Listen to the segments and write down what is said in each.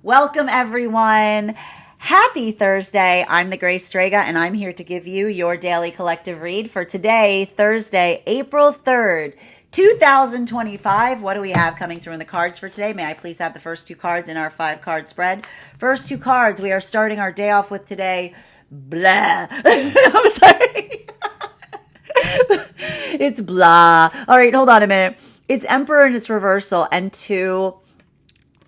Welcome, everyone. Happy Thursday. I'm the Grace Strega, and I'm here to give you your daily collective read for today, Thursday, April 3rd, 2025. What do we have coming through in the cards for today? May I please have the first two cards in our 5-card spread? First two cards, we are starting our day off with today. Blah. I'm sorry. It's blah. All right, hold on a minute. It's Emperor in its reversal and Two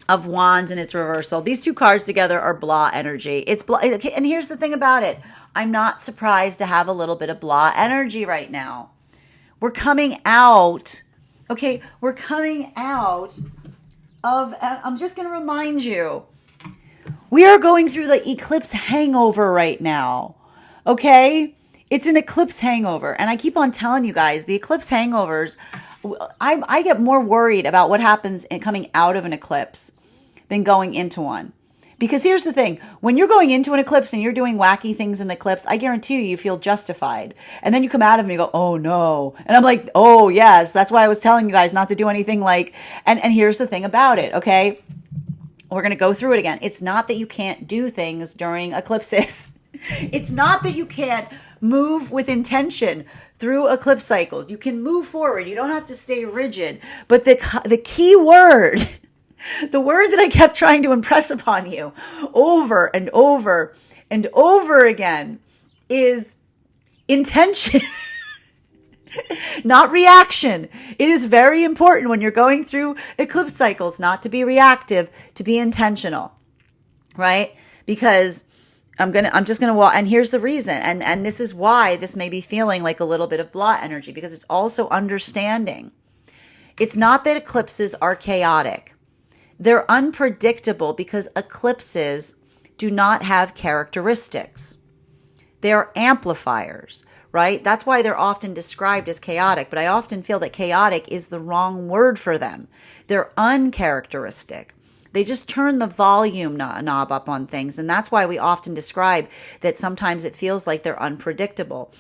of Wands in its reversal. These two cards together are blah energy. It's blah. Okay, and here's the thing about it. I'm not surprised to have a little bit of blah energy right now. We're coming out. Okay, we're coming out of, I'm just going to remind you, we are going through the eclipse hangover right now. Okay? It's an eclipse hangover. And I keep on telling you guys, the eclipse hangovers, I get more worried about what happens in coming out of an eclipse than going into one. Because here's the thing, when you're going into an eclipse and you're doing wacky things in the eclipse, I guarantee you feel justified. And then you come out of it and you go, oh no. And I'm like, oh yes, that's why I was telling you guys not to do anything like, and here's the thing about it, okay? We're going to go through it again. It's not that you can't do things during eclipses. It's not that you can't move with intention through eclipse cycles. You can move forward. You don't have to stay rigid. But the key word, the word that I kept trying to impress upon you over and over and over again is intention, not reaction. It is very important when you're going through eclipse cycles not to be reactive, to be intentional, right? Because I'm just gonna walk, and here's the reason, and this is why this may be feeling like a little bit of blah energy, because it's also understanding. It's not that eclipses are chaotic. They're unpredictable because eclipses do not have characteristics. They are amplifiers, right? That's why they're often described as chaotic, but I often feel that chaotic is the wrong word for them. They're uncharacteristic. They just turn the volume knob up on things. And that's why we often describe that sometimes it feels like they're unpredictable.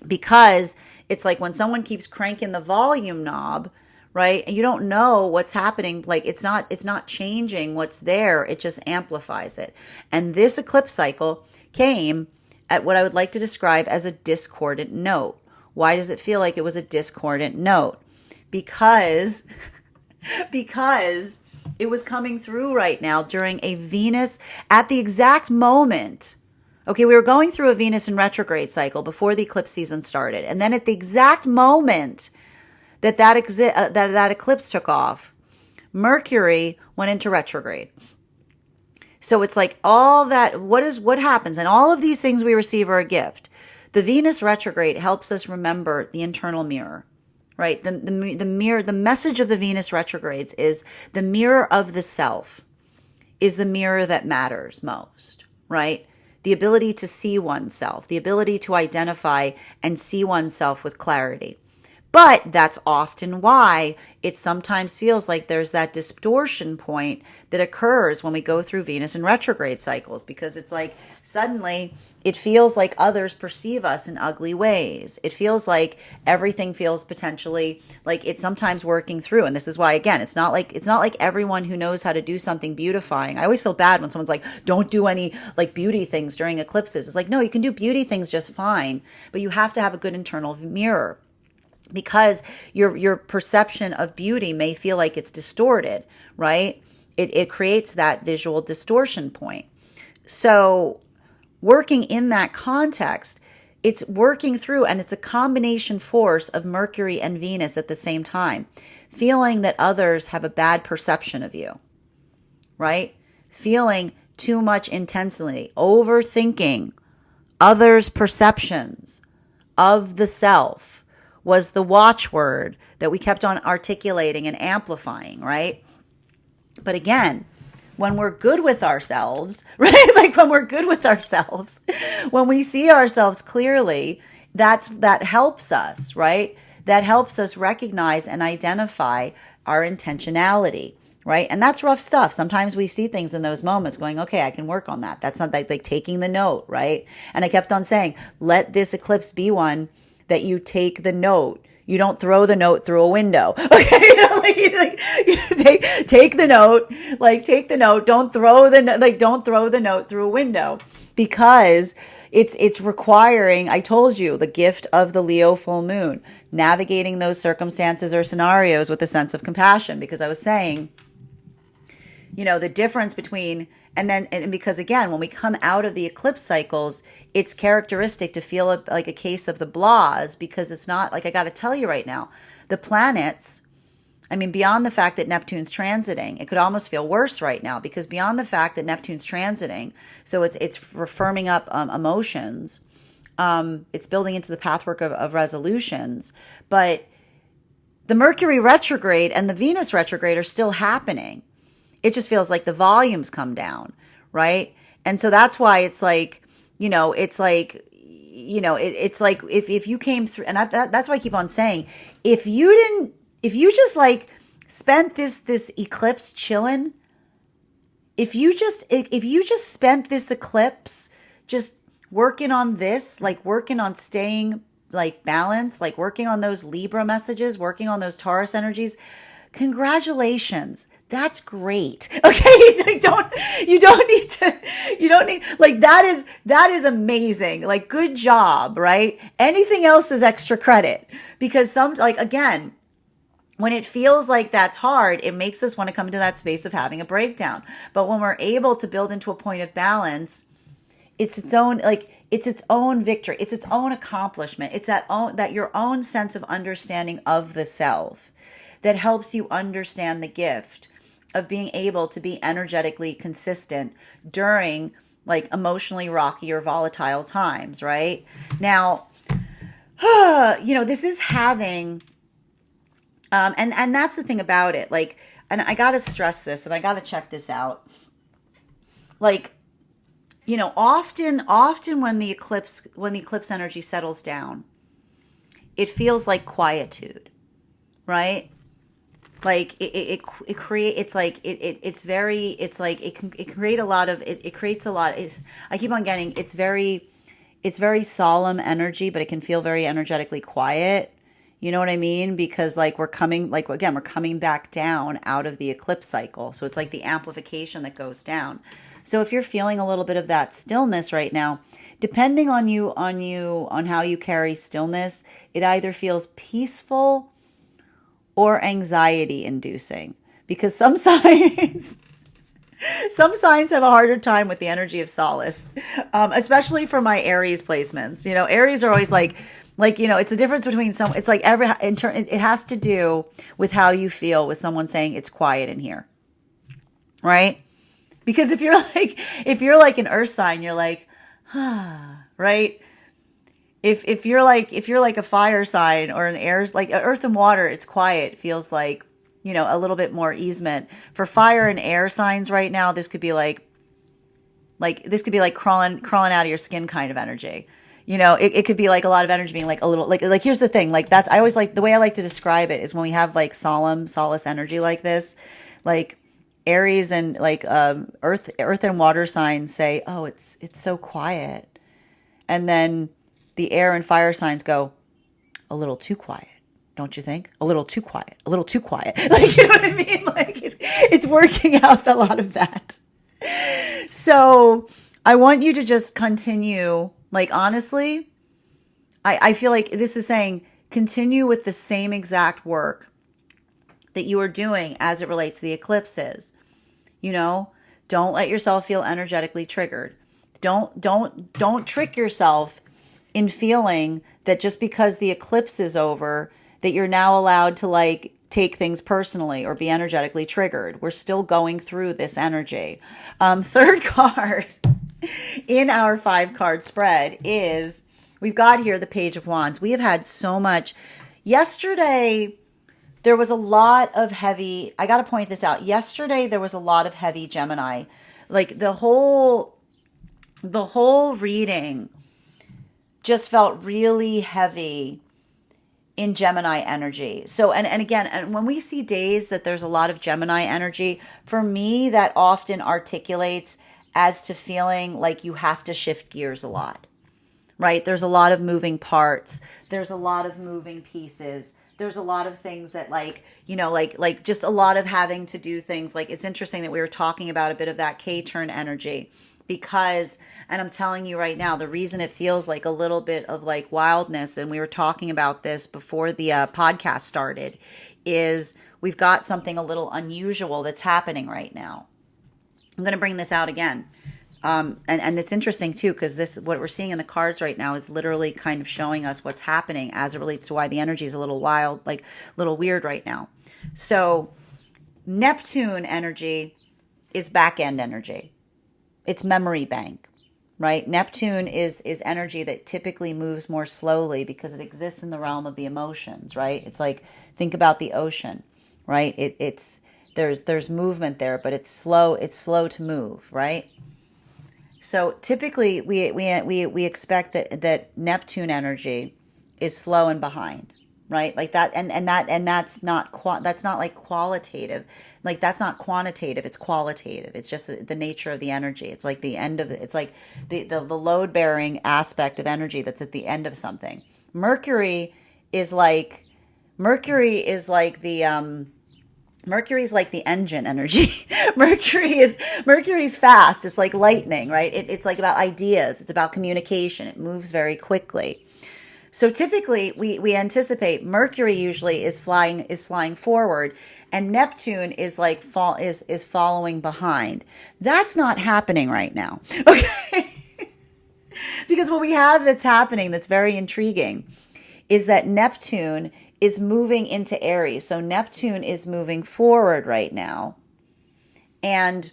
Because it's like when someone keeps cranking the volume knob, right? And you don't know what's happening. Like it's not changing what's there. It just amplifies it. And this eclipse cycle came at what I would like to describe as a discordant note. Why does it feel like it was a discordant note? Because it was coming through right now during a Venus at the exact moment. Okay, we were going through a Venus in retrograde cycle before the eclipse season started. And then at the exact moment that eclipse took off, Mercury went into retrograde. So it's like all that, what happens? And all of these things we receive are a gift. The Venus retrograde helps us remember the internal mirror. Right? The mirror, the message of the Venus retrogrades is the mirror of the self is the mirror that matters most, right? The ability to see oneself, the ability to identify and see oneself with clarity. But that's often why it sometimes feels like there's that distortion point that occurs when we go through Venus in retrograde cycles, because it's like suddenly it feels like others perceive us in ugly ways. It feels like everything feels potentially like it's sometimes working through. And this is why, again, it's not like everyone who knows how to do something beautifying. I always feel bad when someone's like, don't do any like beauty things during eclipses. It's like, no, you can do beauty things just fine, but you have to have a good internal mirror. Because your perception of beauty may feel like it's distorted, right? It creates that visual distortion point. So working in that context, it's working through, and it's a combination force of Mercury and Venus at the same time. Feeling that others have a bad perception of you, right? Feeling too much intensity, overthinking others' perceptions of the self was the watchword that we kept on articulating and amplifying, right? But again, when we're good with ourselves, right? Like when we're good with ourselves, when we see ourselves clearly, that helps us, right? That helps us recognize and identify our intentionality, right? And that's rough stuff. Sometimes we see things in those moments going, okay, I can work on that. That's not like taking the note, right? And I kept on saying, let this eclipse be one that you take the note. You don't throw the note through a window. Okay, Take the note, take the note. Don't throw don't throw the note through a window, because it's requiring, I told you, the gift of the Leo full moon, navigating those circumstances or scenarios with a sense of compassion. Because I was saying, the difference between, and because again, when we come out of the eclipse cycles, it's characteristic to feel like a case of the blahs, because it's not like, I got to tell you right now, the planets, I mean, beyond the fact that Neptune's transiting, it could almost feel worse right now, because beyond the fact that Neptune's transiting, so it's firming up emotions, it's building into the pathwork of resolutions, but the Mercury retrograde and the Venus retrograde are still happening. It just feels like the volumes come down, right? And so that's why it's like, it's like, it's like if you came through, and that's why I keep on saying, if you just spent this eclipse chilling, if you just spent this eclipse just working on this, working on staying balanced, working on those Libra messages, working on those Taurus energies, congratulations. That's great. Okay. You don't need, that is amazing. Good job, right? Anything else is extra credit, because again, when it feels like that's hard, it makes us want to come to that space of having a breakdown. But when we're able to build into a point of balance, it's its own, it's its own victory. It's its own accomplishment. It's that your own sense of understanding of the self that helps you understand the gift of being able to be energetically consistent during emotionally rocky or volatile times, right? Now, this is having, and that's the thing about it. And I got to stress this, and I got to check this out. Often when the eclipse energy settles down, it feels like quietude, right? It creates I keep on getting, it's very solemn energy, but it can feel very energetically quiet. You know what I mean? Because we're coming back down out of the eclipse cycle. So it's like the amplification that goes down. So if you're feeling a little bit of that stillness right now, depending on how you carry stillness, it either feels peaceful or anxiety inducing, because some signs have a harder time with the energy of solace, especially for my Aries placements. Aries are always it's a difference between it's it has to do with how you feel with someone saying it's quiet in here, right? Because if you're like an earth sign, you're like, right? If you're like a fire sign or an air, earth and water, it's quiet. It feels like, a little bit more easement. For fire and air signs right now, this could be like crawling out of your skin kind of energy. It could be a lot of energy being a little, here's the thing, that's, I always the way I like to describe it is when we have solemn solace energy like this, Aries and earth and water signs say, oh, it's so quiet. And then the air and fire signs go, a little too quiet, don't you think? A little too quiet, a little too quiet. You know what I mean? It's working out a lot of that. So I want you to just continue, honestly, I feel like this is saying continue with the same exact work that you are doing as it relates to the eclipses. Don't let yourself feel energetically triggered. Don't trick yourself in feeling that just because the eclipse is over, that you're now allowed to take things personally or be energetically triggered. We're still going through this energy. Third card in our 5-card spread is, we've got here the Page of Wands. We have had so much. Yesterday, there was a lot of heavy, I got to point this out. Yesterday, there was a lot of heavy Gemini. The whole reading just felt really heavy in Gemini energy. So, and again, and when we see days that there's a lot of Gemini energy, for me, that often articulates as to feeling like you have to shift gears a lot, right? There's a lot of moving parts. There's a lot of moving pieces. there's a lot of things that like just a lot of having to do things. Like it's interesting that we were talking about a bit of that K-turn energy because, and I'm telling you right now, the reason it feels like a little bit of like wildness, and we were talking about this before the podcast started, is we've got something a little unusual that's happening right now. I'm going to bring this out again. And it's interesting too, because this, what we're seeing in the cards right now is literally kind of showing us what's happening as it relates to why the energy is a little wild, like a little weird right now. So Neptune energy is back end energy. It's memory bank, right? Neptune is energy that typically moves more slowly because it exists in the realm of the emotions, right? It's like, think about the ocean, right? There's movement there, but it's slow to move, right? So typically we expect that Neptune energy is slow and behind, right? Like that, and that's not like qualitative, like that's not quantitative, it's qualitative. It's just the nature of the energy. It's like the end of it's like the load bearing aspect of energy that's at the end of something. Mercury is like Mercury's like the engine energy. Mercury's fast. It's like lightning, right? It's like about ideas. It's about communication. It moves very quickly. So typically we anticipate Mercury usually is flying forward, and Neptune is like is following behind. That's not happening right now. Okay? Because what we have that's happening that's very intriguing is that Neptune is moving into Aries. So Neptune is moving forward right now, and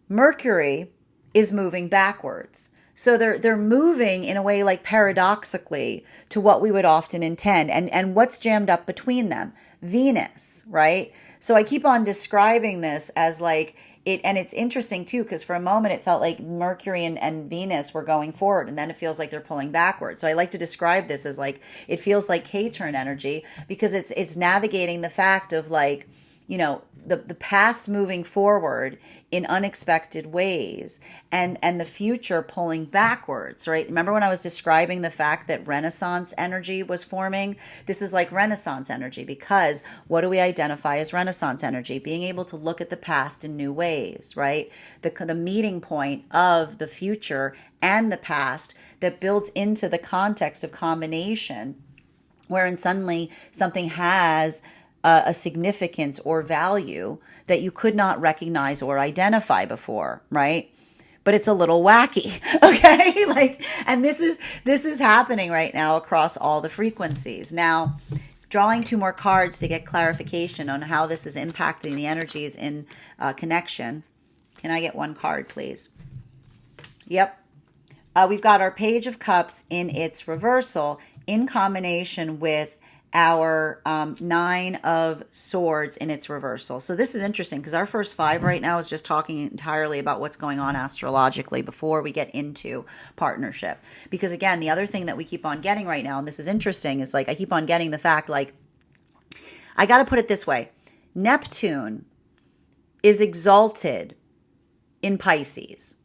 Mercury is moving backwards. So they're moving in a way like paradoxically to what we would often intend. And what's jammed up between them? Venus, right? So I keep on describing this as like it, and it's interesting too, because for a moment it felt like Mercury and Venus were going forward, and then it feels like they're pulling backwards. So I like to describe this as like, it feels like K-turn energy, because it's navigating the fact of like, you know, the past moving forward in unexpected ways, and the future pulling backwards, right? Remember when I was describing the fact that Renaissance energy was forming? This is like Renaissance energy, because what do we identify as Renaissance energy? Being able to look at the past in new ways, right? The meeting point of the future and the past that builds into the context of combination, wherein suddenly something has a significance or value that you could not recognize or identify before, right? But it's a little wacky, okay? Like, and this is happening right now across all the frequencies. Now, drawing two more cards to get clarification on how this is impacting the energies in connection. Can I get one card, please? Yep. We've got our Page of Cups in its reversal in combination with our Nine of Swords in its reversal. So this is interesting because our first five right now is just talking entirely about what's going on astrologically before we get into partnership. Because again, the other thing that we keep on getting right now, and this is interesting, is like I keep on getting the fact, like, I got to put it this way. Neptune is exalted in Pisces.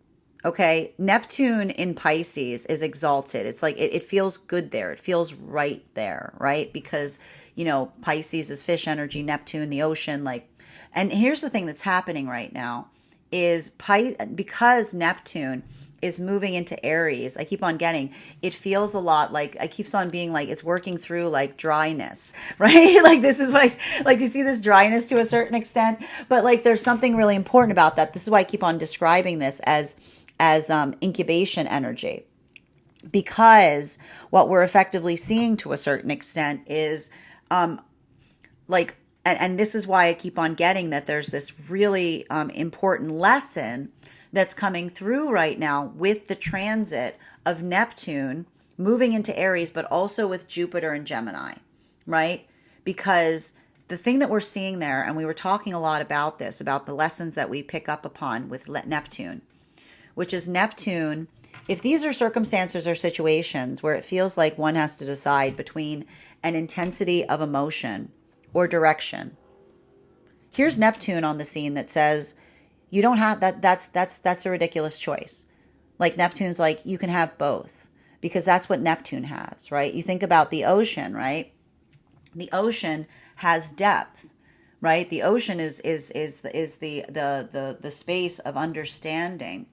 Okay, Neptune in Pisces is exalted. It's like it feels good there. It feels right there, right? Because, you know, Pisces is fish energy, Neptune, the ocean. Like, and here's the thing that's happening right now is because Neptune is moving into Aries, I keep on getting, it feels a lot like, it keeps on being like, it's working through like dryness, right? Like this is what, like you see this dryness to a certain extent, but like there's something really important about that. This is why I keep on describing this as incubation energy, because what we're effectively seeing to a certain extent is like, and this is why I keep on getting that there's this really important lesson that's coming through right now with the transit of Neptune moving into Aries, but also with Jupiter and Gemini, right? Because the thing that we're seeing there, and we were talking a lot about this, about the lessons that we pick up upon with Neptune, which is Neptune, if these are circumstances or situations where it feels like one has to decide between an intensity of emotion or direction, here's Neptune on the scene that says, you don't have that. That's a ridiculous choice. Like Neptune's like, you can have both, because that's what Neptune has, right? You think about the ocean, right? The ocean has depth, right? The ocean is the space of understanding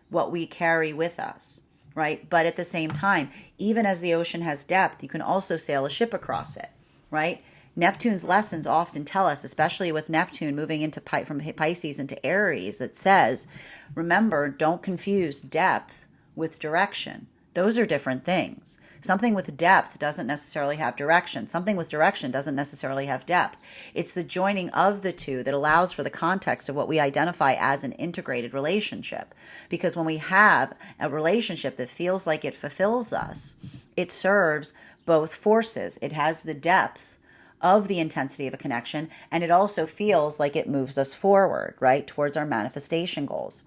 what we carry with us, right? But at the same time, even as the ocean has depth, you can also sail a ship across it, right? Neptune's lessons often tell us, especially with Neptune moving into from Pisces into Aries, that says, remember, don't confuse depth with direction. Those are different things. Something with depth doesn't necessarily have direction. Something with direction doesn't necessarily have depth. It's the joining of the two that allows for the context of what we identify as an integrated relationship. Because when we have a relationship that feels like it fulfills us, it serves both forces. It has the depth of the intensity of a connection, and it also feels like it moves us forward, right, towards our manifestation goals.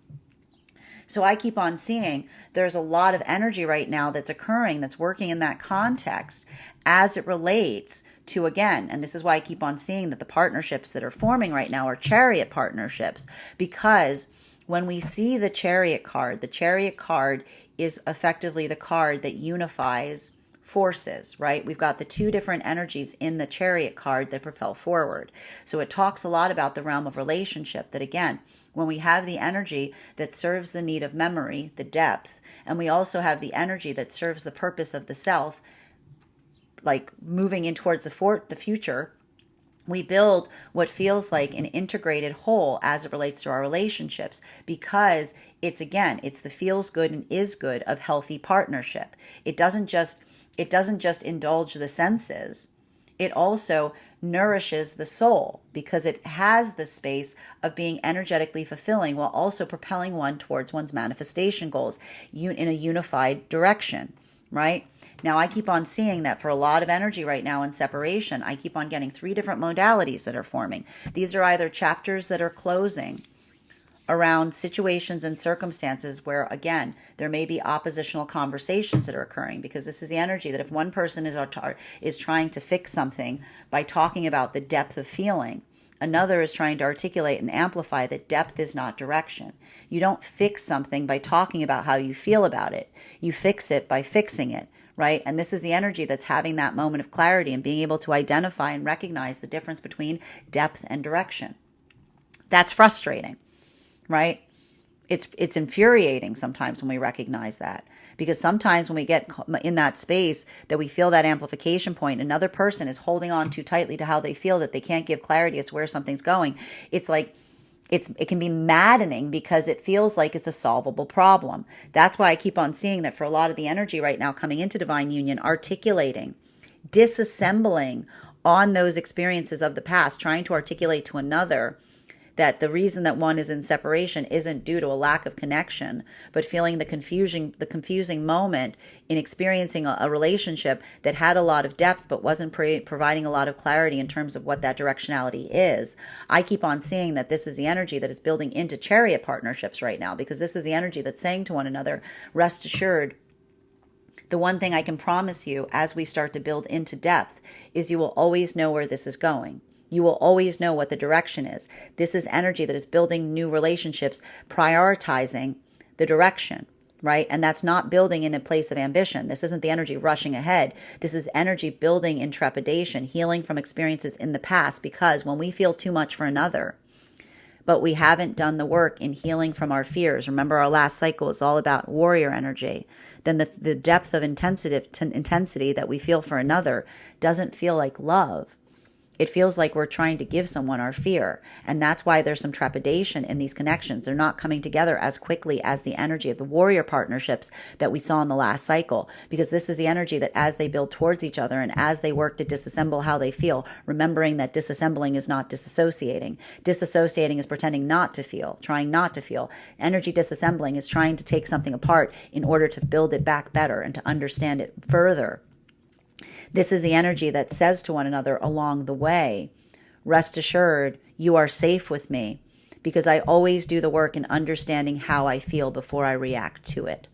So I keep on seeing there's a lot of energy right now that's occurring, that's working in that context as it relates to, again, and this is why I keep on seeing that the partnerships that are forming right now are chariot partnerships, because when we see the chariot card is effectively the card that unifies forces, right? We've got the two different energies in the chariot card that propel forward. So it talks a lot about the realm of relationship, that again, when we have the energy that serves the need of memory, the depth, and we also have the energy that serves the purpose of the self, like moving in towards the future, we build what feels like an integrated whole as it relates to our relationships, because it's the feels good and is good of healthy partnership. It doesn't just indulge the senses. It also nourishes the soul, because it has the space of being energetically fulfilling while also propelling one towards one's manifestation goals in a unified direction, right? Now, I keep on seeing that for a lot of energy right now in separation, I keep on getting 3 different modalities that are forming. These are either chapters that are closing around situations and circumstances where, again, there may be oppositional conversations that are occurring, because this is the energy that if one person is trying to fix something by talking about the depth of feeling, another is trying to articulate and amplify that depth is not direction. You don't fix something by talking about how you feel about it. You fix it by fixing it, right? And this is the energy that's having that moment of clarity and being able to identify and recognize the difference between depth and direction. That's frustrating, right? It's infuriating sometimes when we recognize that, because sometimes when we get in that space that we feel that amplification point, another person is holding on too tightly to how they feel, that they can't give clarity as to where something's going. It's like it can be maddening, because it feels like it's a solvable problem. That's why I keep on seeing that for a lot of the energy right now coming into divine union, articulating, disassembling on those experiences of the past, trying to articulate to another that the reason that one is in separation isn't due to a lack of connection, but feeling the confusing moment in experiencing a relationship that had a lot of depth but wasn't providing a lot of clarity in terms of what that directionality is. I keep on seeing that this is the energy that is building into chariot partnerships right now, because this is the energy that's saying to one another, rest assured, the one thing I can promise you as we start to build into depth is you will always know where this is going. You will always know what the direction is. This is energy that is building new relationships, prioritizing the direction, right? And that's not building in a place of ambition. This isn't the energy rushing ahead. This is energy building in trepidation, healing from experiences in the past, because when we feel too much for another, but we haven't done the work in healing from our fears. Remember, our last cycle is all about warrior energy. Then the depth of intensity that we feel for another doesn't feel like love. It feels like we're trying to give someone our fear. And that's why there's some trepidation in these connections. They're not coming together as quickly as the energy of the warrior partnerships that we saw in the last cycle. Because this is the energy that as they build towards each other and as they work to disassemble how they feel, remembering that disassembling is not disassociating. Disassociating is pretending not to feel, trying not to feel. Energy disassembling is trying to take something apart in order to build it back better and to understand it further. This is the energy that says to one another along the way, rest assured, you are safe with me, because I always do the work in understanding how I feel before I react to it.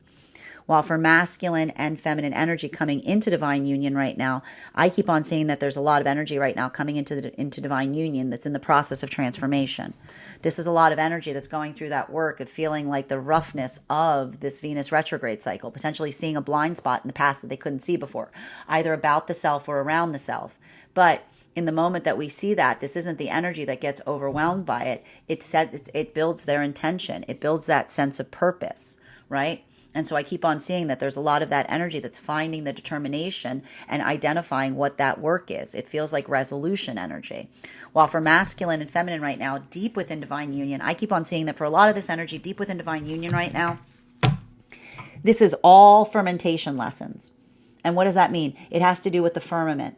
While for masculine and feminine energy coming into divine union right now, I keep on seeing that there's a lot of energy right now coming into divine union that's in the process of transformation. This is a lot of energy that's going through that work of feeling like the roughness of this Venus retrograde cycle, potentially seeing a blind spot in the past that they couldn't see before, either about the self or around the self. But in the moment that we see that, this isn't the energy that gets overwhelmed by it. It builds their intention. It builds that sense of purpose, right? And so I keep on seeing that there's a lot of that energy that's finding the determination and identifying what that work is. It feels like resolution energy. While for masculine and feminine right now, deep within divine union, I keep on seeing that for a lot of this energy deep within divine union right now, this is all fermentation lessons. And what does that mean? It has to do with the firmament,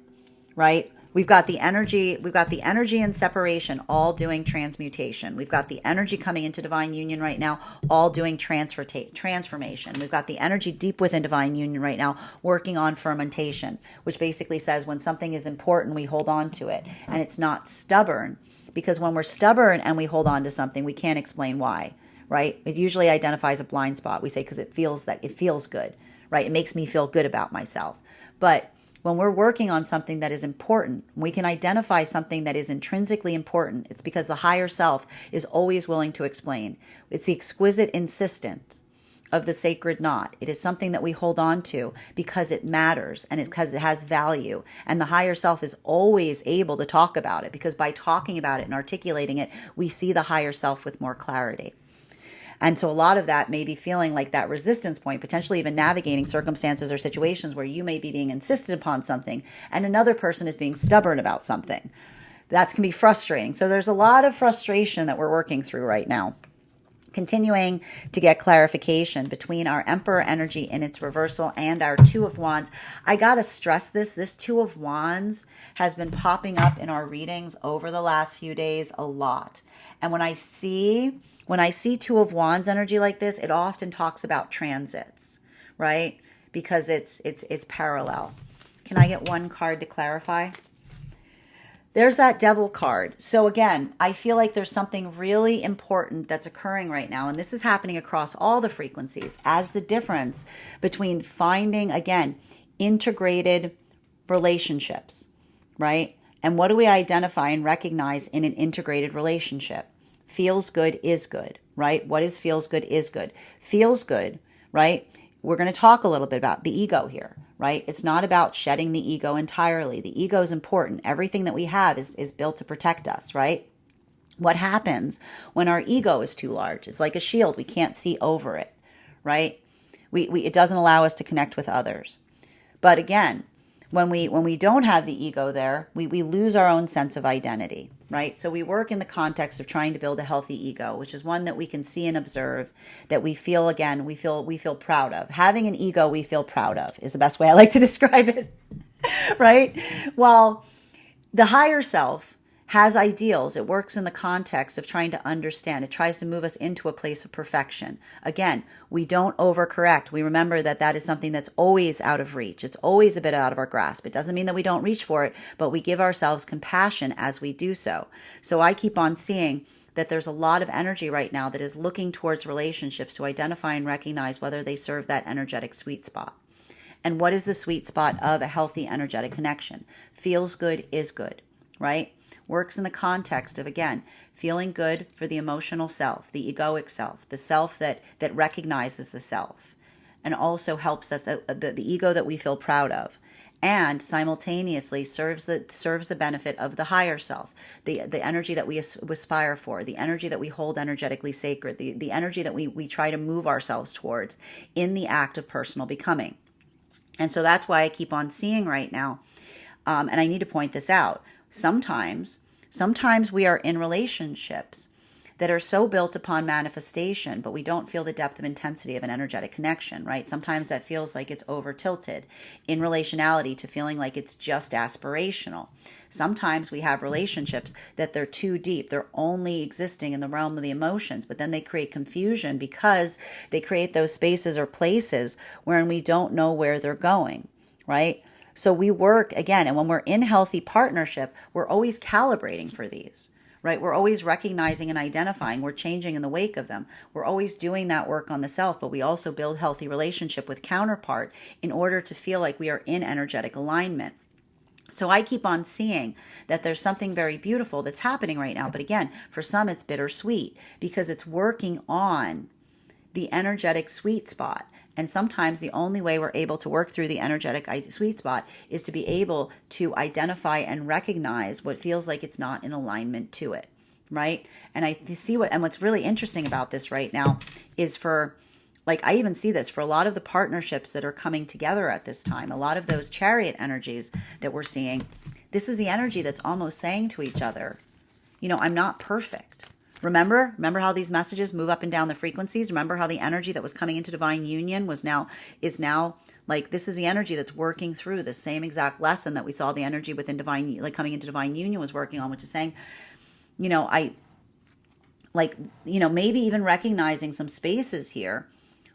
right? We've got the energy and separation all doing transmutation. We've got the energy coming into divine union right now, all doing transformation. We've got the energy deep within divine union right now, working on fermentation, which basically says when something is important, we hold on to it. And it's not stubborn, because when we're stubborn and we hold on to something, we can't explain why, right? It usually identifies a blind spot. We say because it feels good, right? It makes me feel good about myself. But when we're working on something that is important, we can identify something that is intrinsically important. It's because the higher self is always willing to explain. It's the exquisite insistence of the sacred knot. It is something that we hold on to because it matters and because it has value. And the higher self is always able to talk about it, because by talking about it and articulating it, we see the higher self with more clarity. And so a lot of that may be feeling like that resistance point, potentially even navigating circumstances or situations where you may be being insisted upon something and another person is being stubborn about something. That can be frustrating. So there's a lot of frustration that we're working through right now. Continuing to get clarification between our Emperor energy in its reversal and our Two of Wands. I got to stress this Two of Wands has been popping up in our readings over the last few days a lot. And when I see Two of Wands energy like this, it often talks about transits, right? Because it's parallel. Can I get one card to clarify? There's that Devil card. So again, I feel like there's something really important that's occurring right now. And this is happening across all the frequencies as the difference between finding, again, integrated relationships, right? And what do we identify and recognize in an integrated relationship? Feels good is good, right? What is feels good is good? Feels good, right? We're going to talk a little bit about the ego here, right? It's not about shedding the ego entirely. The ego is important. Everything that we have is built to protect us, right? What happens when our ego is too large? It's like a shield. We can't see over it, right? It doesn't allow us to connect with others. But again, when we don't have the ego there, we lose our own sense of identity, right? So we work in the context of trying to build a healthy ego, which is one that we can see and observe, that we feel proud of. Having an ego we feel proud of is the best way I like to describe it, right? While the higher self has ideals, it works in the context of trying to understand. It tries to move us into a place of perfection. Again, we don't overcorrect. We remember that is something that's always out of reach. It's always a bit out of our grasp. It doesn't mean that we don't reach for it, but we give ourselves compassion as we do so. So I keep on seeing that there's a lot of energy right now that is looking towards relationships to identify and recognize whether they serve that energetic sweet spot. And what is the sweet spot of a healthy energetic connection? Feels good is good, right? Works in the context of, again, feeling good for the emotional self, the egoic self, the self that recognizes the self, and also helps us, the ego that we feel proud of, and simultaneously serves the benefit of the higher self, the energy that we aspire for, the energy that we hold energetically sacred, the energy that we try to move ourselves towards in the act of personal becoming. And so that's why I keep on seeing right now, and I need to point this out, Sometimes we are in relationships that are so built upon manifestation, but we don't feel the depth of intensity of an energetic connection, right? Sometimes that feels like it's over tilted in relationality to feeling like it's just aspirational. Sometimes we have relationships that they're too deep. They're only existing in the realm of the emotions, but then they create confusion because they create those spaces or places wherein we don't know where they're going, right? So we work, again, and when we're in healthy partnership, we're always calibrating for these, right? We're always recognizing and identifying. We're changing in the wake of them. We're always doing that work on the self, but we also build healthy relationship with counterpart in order to feel like we are in energetic alignment. So I keep on seeing that there's something very beautiful that's happening right now. But again, for some, it's bittersweet because it's working on the energetic sweet spot. And sometimes the only way we're able to work through the energetic sweet spot is to be able to identify and recognize what feels like it's not in alignment to it, right? And I see what's really interesting about this right now is I even see this for a lot of the partnerships that are coming together at this time, a lot of those chariot energies that we're seeing. This is the energy that's almost saying to each other, I'm not perfect. Remember how these messages move up and down the frequencies? Remember how the energy that was coming into divine union is now like, this is the energy that's working through the same exact lesson that we saw the energy within divine, like coming into divine union was working on, which is saying, maybe even recognizing some spaces here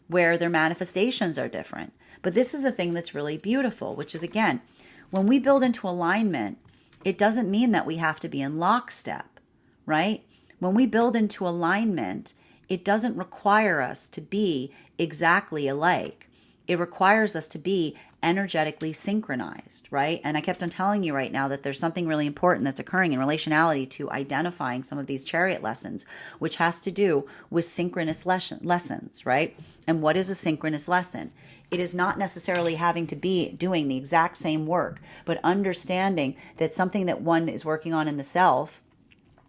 where their manifestations are different. But this is the thing that's really beautiful, which is, again, when we build into alignment, it doesn't mean that we have to be in lockstep, right? When we build into alignment, it doesn't require us to be exactly alike. It requires us to be energetically synchronized, right? And I kept on telling you right now that there's something really important that's occurring in relationality to identifying some of these chariot lessons, which has to do with synchronous lessons, right? And what is a synchronous lesson? It is not necessarily having to be doing the exact same work, but understanding that something that one is working on in the self,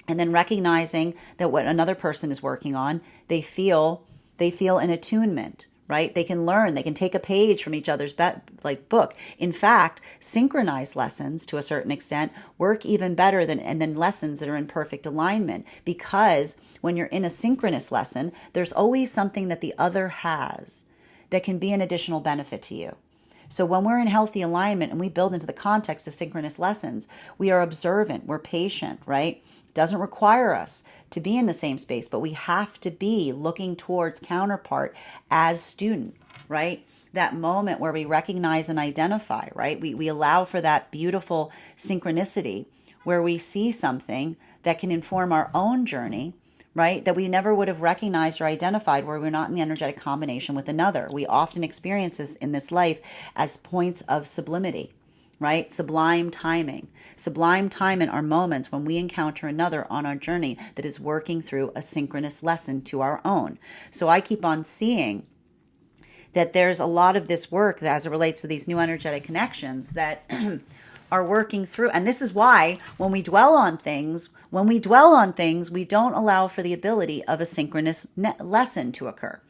and then recognizing that what another person is working on, they feel an attunement, right? They can learn, they can take a page from each other's book. In fact, synchronized lessons to a certain extent work even better than lessons that are in perfect alignment, because when you're in a synchronous lesson, there's always something that the other has that can be an additional benefit to you. So when we're in healthy alignment and we build into the context of synchronous lessons, we are observant, we're patient, right? It doesn't require us to be in the same space, but we have to be looking towards counterpart as student, right? That moment where we recognize and identify, right? We allow for that beautiful synchronicity where we see something that can inform our own journey, right? That we never would have recognized or identified where we're not in the energetic combination with another. We often experience this in this life as points of sublimity, right? Sublime timing. Sublime timing are moments when we encounter another on our journey that is working through a synchronous lesson to our own. So I keep on seeing that there's a lot of this work that, as it relates to these new energetic connections that are working through. And this is why when we dwell on things, we don't allow for the ability of a synchronous lesson to occur,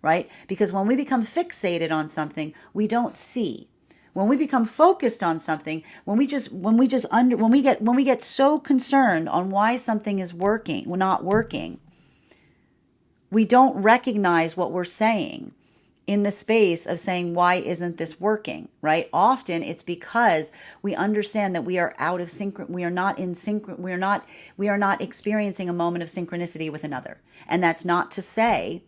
right? Because when we become fixated on something, we don't see. When we become focused on something, when we get so concerned on why something is not working, we don't recognize what we're saying in the space of saying, why isn't this working, right? Often it's because we understand that we are out of sync. We are not in sync. We are not experiencing a moment of synchronicity with another. And that's not to say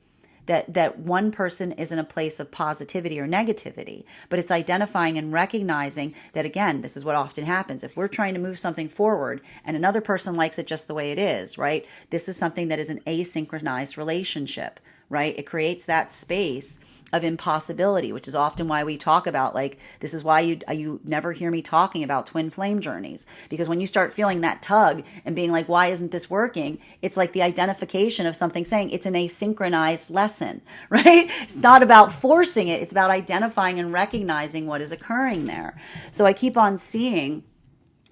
that one person is in a place of positivity or negativity, but it's identifying and recognizing that, again, this is what often happens. If we're trying to move something forward and another person likes it just the way it is, right? This is something that is an asynchronized relationship, right? It creates that space of impossibility, which is often why we talk about, like, this is why you never hear me talking about twin flame journeys, because when you start feeling that tug and being like, why isn't this working? It's like the identification of something saying it's an asynchronized lesson, right? It's not about forcing it. It's about identifying and recognizing what is occurring there. So I keep on seeing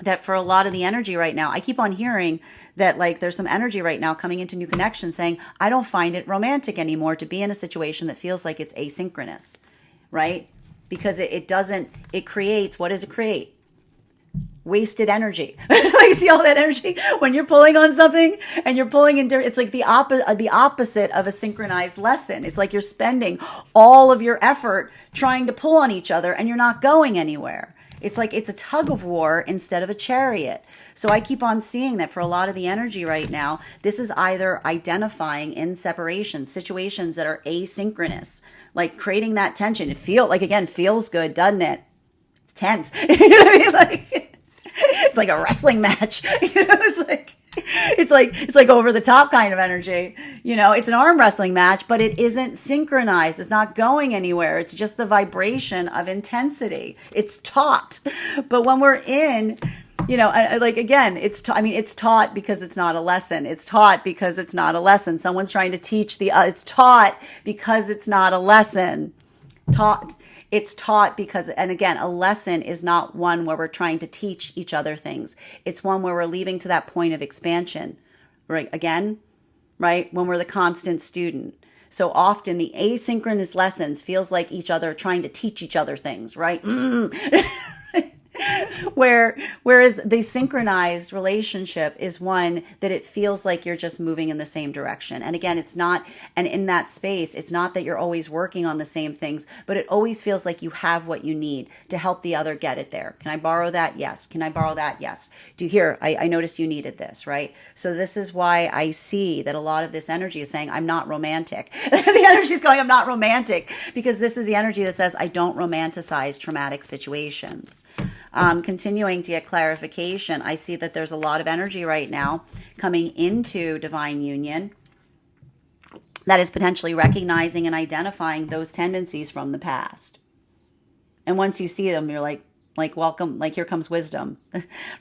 that for a lot of the energy right now, I keep on hearing that, like, there's some energy right now coming into new connections saying, I don't find it romantic anymore to be in a situation that feels like it's asynchronous, right? Because it creates, what does it create? Wasted energy. Like, see all that energy when you're pulling on something and you're pulling in, it's like the opposite of a synchronized lesson. It's like you're spending all of your effort trying to pull on each other and you're not going anywhere. It's like it's a tug of war instead of a chariot. So I keep on seeing that for a lot of the energy right now, this is either identifying in separation, situations that are asynchronous, like creating that tension. It feels good, doesn't it? It's tense. You know what I mean? Like, it's like a wrestling match. You know, it's like It's like over the top kind of energy. It's an arm wrestling match, but it isn't synchronized. It's not going anywhere. It's just the vibration of intensity. It's taut. But when we're in, like again, it's taught because it's not a lesson. It's taught because it's not a lesson. Someone's trying to teach it's taught because it's not a lesson. It's taught because, and again, a lesson is not one where we're trying to teach each other things. It's one where we're leaving to that point of expansion, right? Again, right? When we're the constant student. So often the asynchronous lessons feels like each other trying to teach each other things, right? Whereas the synchronized relationship is one that it feels like you're just moving in the same direction. And again, it's not, and in that space, it's not that you're always working on the same things, but it always feels like you have what you need to help the other get it there. Can I borrow that? Yes. Can I borrow that? Yes. Do you hear? I noticed you needed this, right? So this is why I see that a lot of this energy is saying, I'm not romantic. The energy is going, I'm not romantic, because this is the energy that says, I don't romanticize traumatic situations. Continuing to get clarification, I see that there's a lot of energy right now coming into divine union that is potentially recognizing and identifying those tendencies from the past. And once you see them, you're like welcome, like here comes wisdom,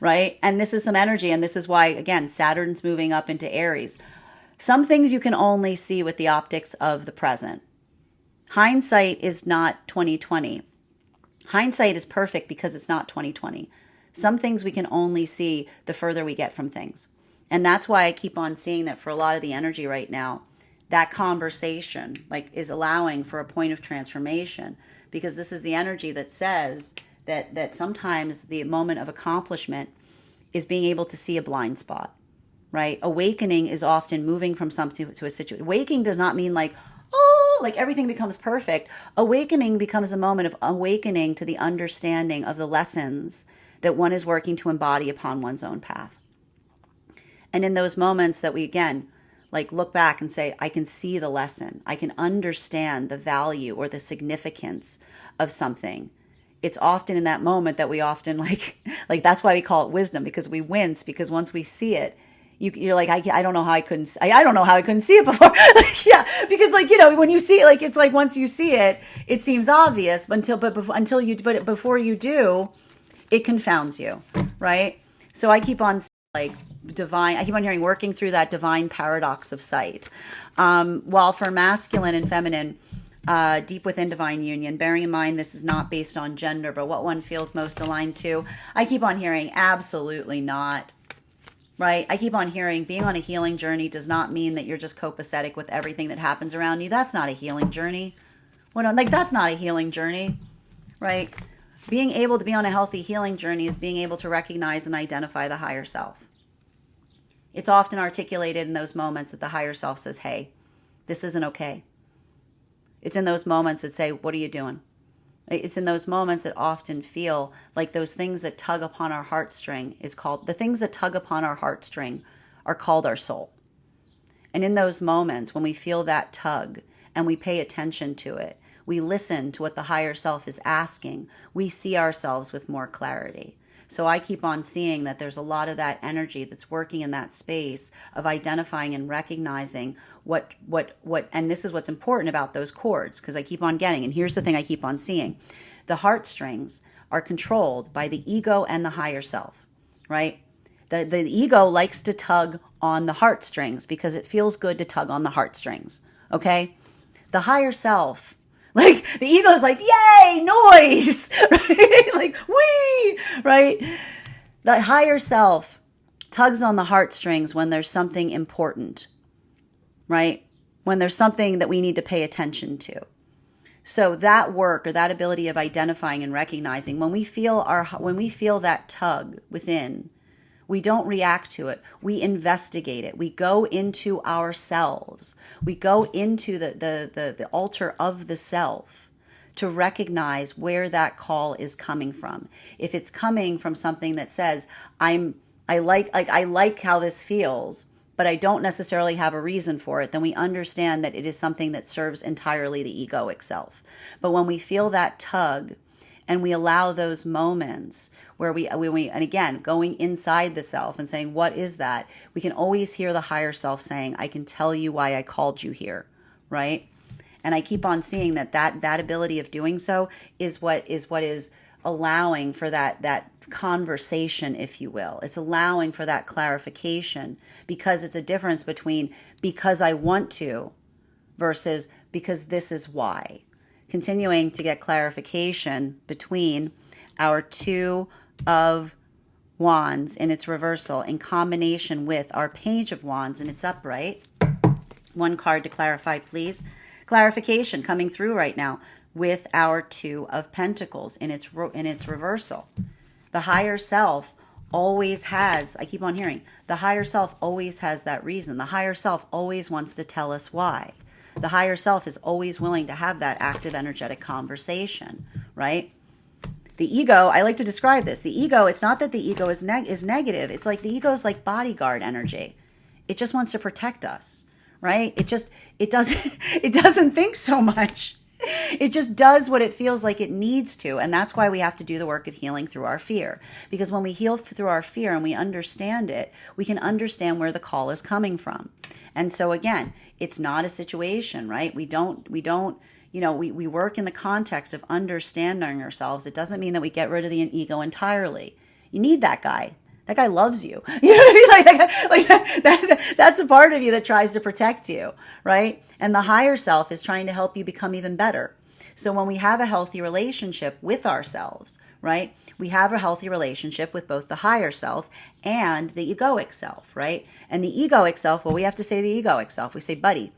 right? And this is some energy, and this is why, again, Saturn's moving up into Aries. Some things you can only see with the optics of the present. Hindsight is not 2020. Hindsight is perfect because it's not 2020. Some things we can only see the further we get from things. And that's why I keep on seeing that for a lot of the energy right now, that conversation is allowing for a point of transformation, because this is the energy that says that sometimes the moment of accomplishment is being able to see a blind spot, right? Awakening is often moving from something to a situation. Waking does not mean everything becomes perfect. Awakening becomes a moment of awakening to the understanding of the lessons that one is working to embody upon one's own path. And in those moments that we, again, look back and say, I can see the lesson. I can understand the value or the significance of something. It's often in that moment that we often that's why we call it wisdom, because we wince, because once we see it, you're like, I don't know how I couldn't see it before. Yeah, because when you see it, it's like once you see it, it seems obvious, but before you do, it confounds you, right? So I keep on divine. I keep on hearing working through that divine paradox of sight. While for masculine and feminine, deep within divine union, bearing in mind this is not based on gender, but what one feels most aligned to, I keep on hearing absolutely not. Right? I keep on hearing being on a healing journey does not mean that you're just copacetic with everything that happens around you. That's not a healing journey. That's not a healing journey, right? Being able to be on a healthy healing journey is being able to recognize and identify the higher self. It's often articulated in those moments that the higher self says, hey, this isn't okay. It's in those moments that say, what are you doing? It's in those moments that often feel like those things that tug upon our heartstring the things that tug upon our heartstring are called our soul. And in those moments when we feel that tug and we pay attention to it, we listen to what the higher self is asking, we see ourselves with more clarity. So I keep on seeing that there's a lot of that energy that's working in that space of identifying and recognizing what, and this is what's important about those chords, because I keep on getting, and here's the thing I keep on seeing. The heartstrings are controlled by the ego and the higher self, right? The ego likes to tug on the heartstrings because it feels good to tug on the heartstrings, okay? The higher self, the ego is like, yay, noise, right? Wee, right? The higher self tugs on the heartstrings when there's something important, right? When there's something that we need to pay attention to. So that work, or that ability of identifying and recognizing, when we feel that tug within, we don't react to it. We investigate it. We go into ourselves. We go into the altar of the self to recognize where that call is coming from. If it's coming from something that says, I like how this feels, but I don't necessarily have a reason for it, then we understand that it is something that serves entirely the egoic self. But when we feel that tug And we allow those moments where and again, going inside the self and saying, what is that? We can always hear the higher self saying, I can tell you why I called you here, right? And I keep on seeing that ability of doing so is what is allowing for that conversation, if you will. It's allowing for that clarification, because it's a difference between because I want to versus because this is why. Continuing to get clarification between our Two of Wands in its reversal in combination with our Page of Wands in its upright. One card to clarify, please. Clarification coming through right now with our Two of Pentacles in its reversal. The higher self always has, I keep on hearing, the higher self always has that reason. The higher self always wants to tell us why. The higher self is always willing to have that active energetic conversation, right? The ego, I like to describe this. The ego, it's not that the ego is negative. It's like the ego is like bodyguard energy. It just wants to protect us, right? It doesn't think so much. It just does what it feels like it needs to. And that's why we have to do the work of healing through our fear. Because when we heal through our fear and we understand it, we can understand where the call is coming from. And so again, it's not a situation, right? We work in the context of understanding ourselves. It doesn't mean that we get rid of the ego entirely. You need that guy. That guy loves you. You know what I mean? That's a part of you that tries to protect you, right? And the higher self is trying to help you become even better. So when we have a healthy relationship with ourselves, right? We have a healthy relationship with both the higher self and the egoic self, right? And the egoic self, well, we have to say the egoic self. We say, buddy,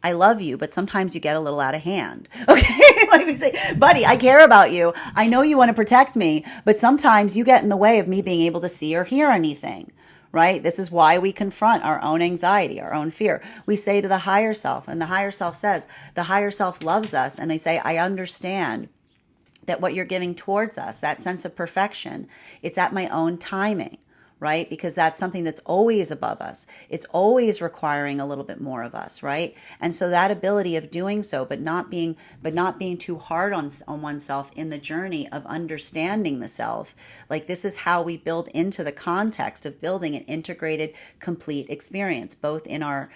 I love you, but sometimes you get a little out of hand. Okay? Like we say, buddy, I care about you. I know you want to protect me, but sometimes you get in the way of me being able to see or hear anything, right? This is why we confront our own anxiety, our own fear. We say to the higher self, and the higher self says, the higher self loves us. And they say, I understand that what you're giving towards us, that sense of perfection, it's at my own timing. Right? Because that's something that's always above us. It's always requiring a little bit more of us, right? And so that ability of doing so, but not being too hard on oneself in the journey of understanding the self. Like this is how we build into the context of building an integrated, complete experience, both in our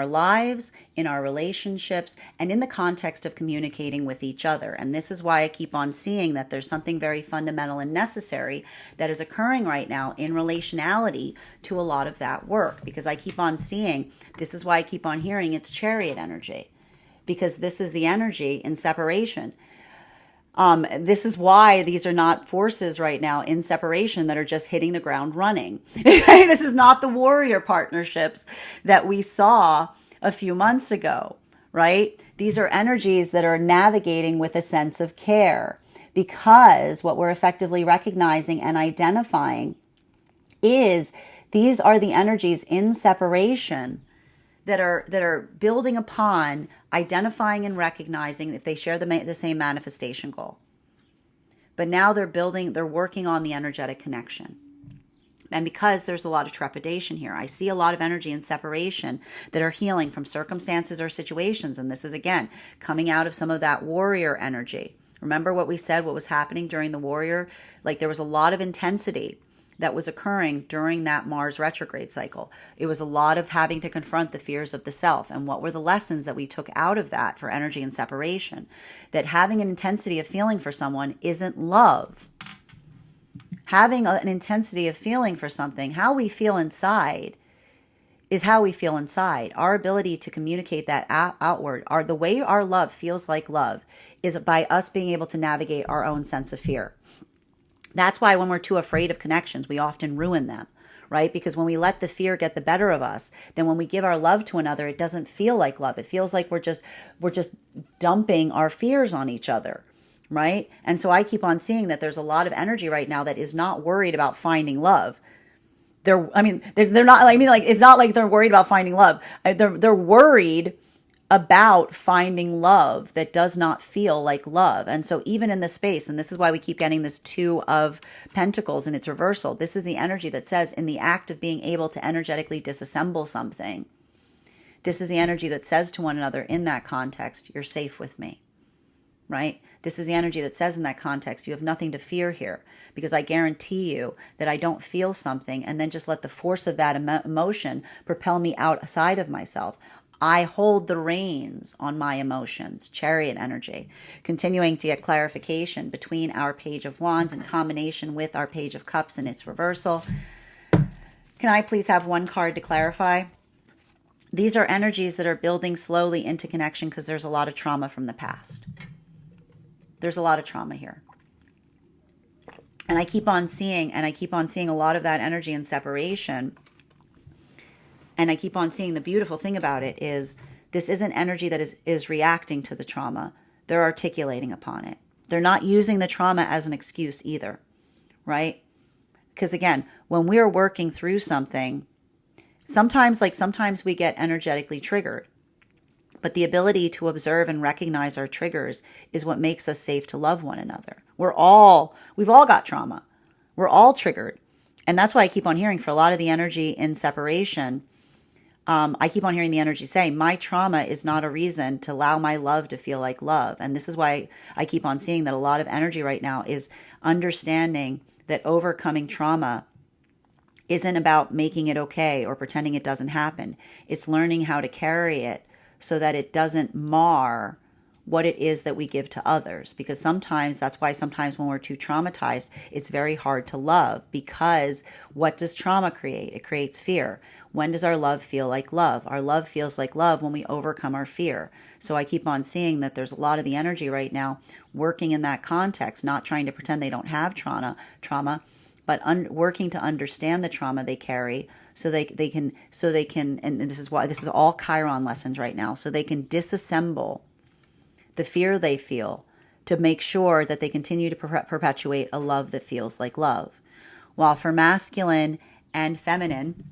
lives, in our relationships, and in the context of communicating with each other. And this is why I keep on seeing that there's something very fundamental and necessary that is occurring right now in relationality to a lot of that work. Because I keep on seeing, this is why I keep on hearing it's chariot energy. Because this is the energy in separation. This is why these are not forces right now in separation that are just hitting the ground running. This is not the warrior partnerships that we saw a few months ago, right? These are energies that are navigating with a sense of care, because what we're effectively recognizing and identifying is these are the energies in separation that are building upon identifying and recognizing if they share the same manifestation goal. But now they're working on the energetic connection. And because there's a lot of trepidation here, I see a lot of energy in separation that are healing from circumstances or situations. And this is, again, coming out of some of that warrior energy. Remember what we said, what was happening during the warrior? Like there was a lot of intensity that was occurring during that Mars retrograde cycle. It was a lot of having to confront the fears of the self. And what were the lessons that we took out of that for energy and separation? That having an intensity of feeling for someone isn't love. Having an intensity of feeling for something, how we feel inside is how we feel inside. Our ability to communicate that outward, the way our love feels like love, is by us being able to navigate our own sense of fear. That's why when we're too afraid of connections, we often ruin them, right? Because when we let the fear get the better of us, then when we give our love to another, it doesn't feel like love. It feels like we're just dumping our fears on each other, right? And so I keep on seeing that there's a lot of energy right now that is not worried about finding love. They're not, it's not like they're worried about finding love. They're worried about finding love that does not feel like love. And so even in this space, and this is why we keep getting this Two of Pentacles in its reversal, this is the energy that says in the act of being able to energetically disassemble something, this is the energy that says to one another in that context, you're safe with me. right? This is the energy that says in that context, you have nothing to fear here, because I guarantee you that I don't feel something and then just let the force of that emotion propel me outside of myself. I hold the reins on my emotions, chariot energy. Continuing to get clarification between our Page of Wands in combination with our Page of Cups in its reversal. Can I please have one card to clarify? These are energies that are building slowly into connection because there's a lot of trauma from the past. There's a lot of trauma here. And I keep on seeing a lot of that energy in separation. And I keep on seeing the beautiful thing about it is this isn't energy that is reacting to the trauma. They're articulating upon it. They're not using the trauma as an excuse either, right? Because again, when we're working through something, sometimes we get energetically triggered. But the ability to observe and recognize our triggers is what makes us safe to love one another. We've all got trauma. We're all triggered. And that's why I keep on hearing for a lot of the energy in separation, I keep on hearing the energy say, my trauma is not a reason to allow my love to feel like love. And this is why I keep on seeing that a lot of energy right now is understanding that overcoming trauma isn't about making it okay or pretending it doesn't happen. It's learning how to carry it so that it doesn't mar what it is that we give to others. Because that's why sometimes when we're too traumatized, it's very hard to love. Because what does trauma create? It creates fear. When does our love feel like love? Our love feels like love when we overcome our fear. So I keep on seeing that there's a lot of the energy right now working in that context, not trying to pretend they don't have trauma, but working to understand the trauma they carry so they can, and this is all Chiron lessons right now, so they can disassemble the fear they feel to make sure that they continue to perpetuate a love that feels like love. While for masculine and feminine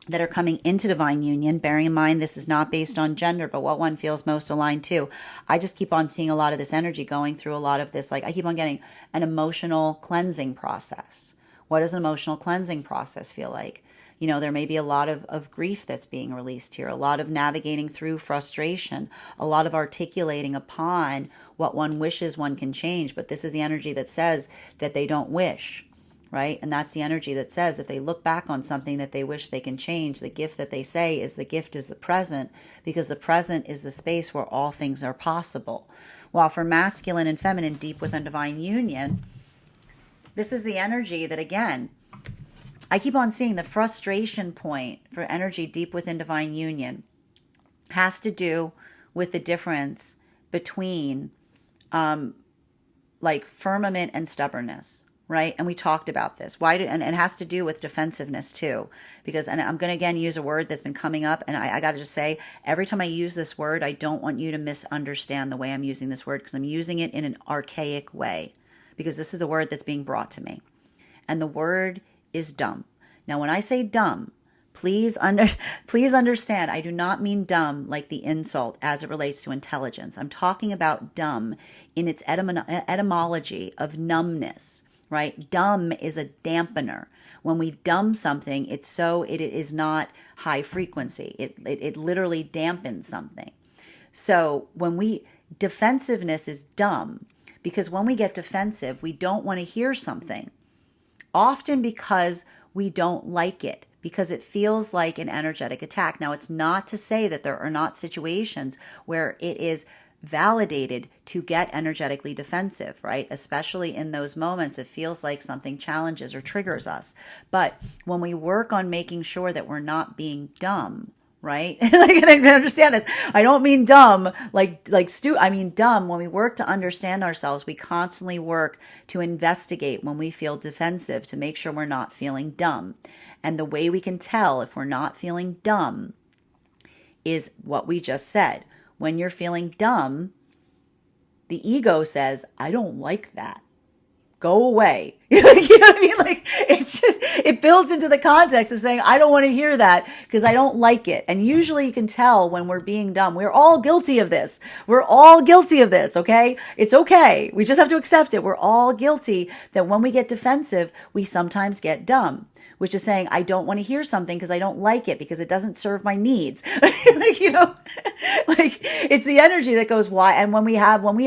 that are coming into divine union, bearing in mind this is not based on gender, but what one feels most aligned to, I just keep on seeing a lot of this energy going through a lot of this, I keep on getting an emotional cleansing process. What does an emotional cleansing process feel like? There may be a lot of grief that's being released here, a lot of navigating through frustration, a lot of articulating upon what one wishes one can change. But this is the energy that says that they don't wish, right? And that's the energy that says if they look back on something that they wish they can change, the gift that they say is the gift is the present, because the present is the space where all things are possible. While for masculine and feminine, deep within divine union, this is the energy that, again, I keep on seeing the frustration point for energy deep within divine union has to do with the difference between firmament and stubbornness, right? And we talked about this. And it has to do with defensiveness too, because, and I'm going to again use a word that's been coming up, and I got to just say, every time I use this word, I don't want you to misunderstand the way I'm using this word, because I'm using it in an archaic way, because this is a word that's being brought to me. And the word is dumb. Now, when I say dumb, please understand, I do not mean dumb like the insult as it relates to intelligence. I'm talking about dumb in its etymology of numbness, right? Dumb is a dampener. When we dumb something, it is not high frequency. It literally dampens something. So defensiveness is dumb, because when we get defensive, we don't want to hear something. Often because we don't like it, because it feels like an energetic attack. Now, it's not to say that there are not situations where it is validated to get energetically defensive, right? Especially in those moments, it feels like something challenges or triggers us. But when we work on making sure that we're not being dumb, right? I understand this. I don't mean dumb I mean dumb. When we work to understand ourselves, we constantly work to investigate when we feel defensive to make sure we're not feeling dumb. And the way we can tell if we're not feeling dumb is what we just said. When you're feeling dumb, the ego says, I don't like that. Go away. You know what I mean? It builds into the context of saying, I don't want to hear that because I don't like it. And usually you can tell when we're being dumb. We're all guilty of this. We're all guilty of this, okay? It's okay. We just have to accept it. We're all guilty that when we get defensive, we sometimes get dumb. which is saying, I don't want to hear something because I don't like it, because it doesn't serve my needs. Like, like it's the energy that goes, why? And when we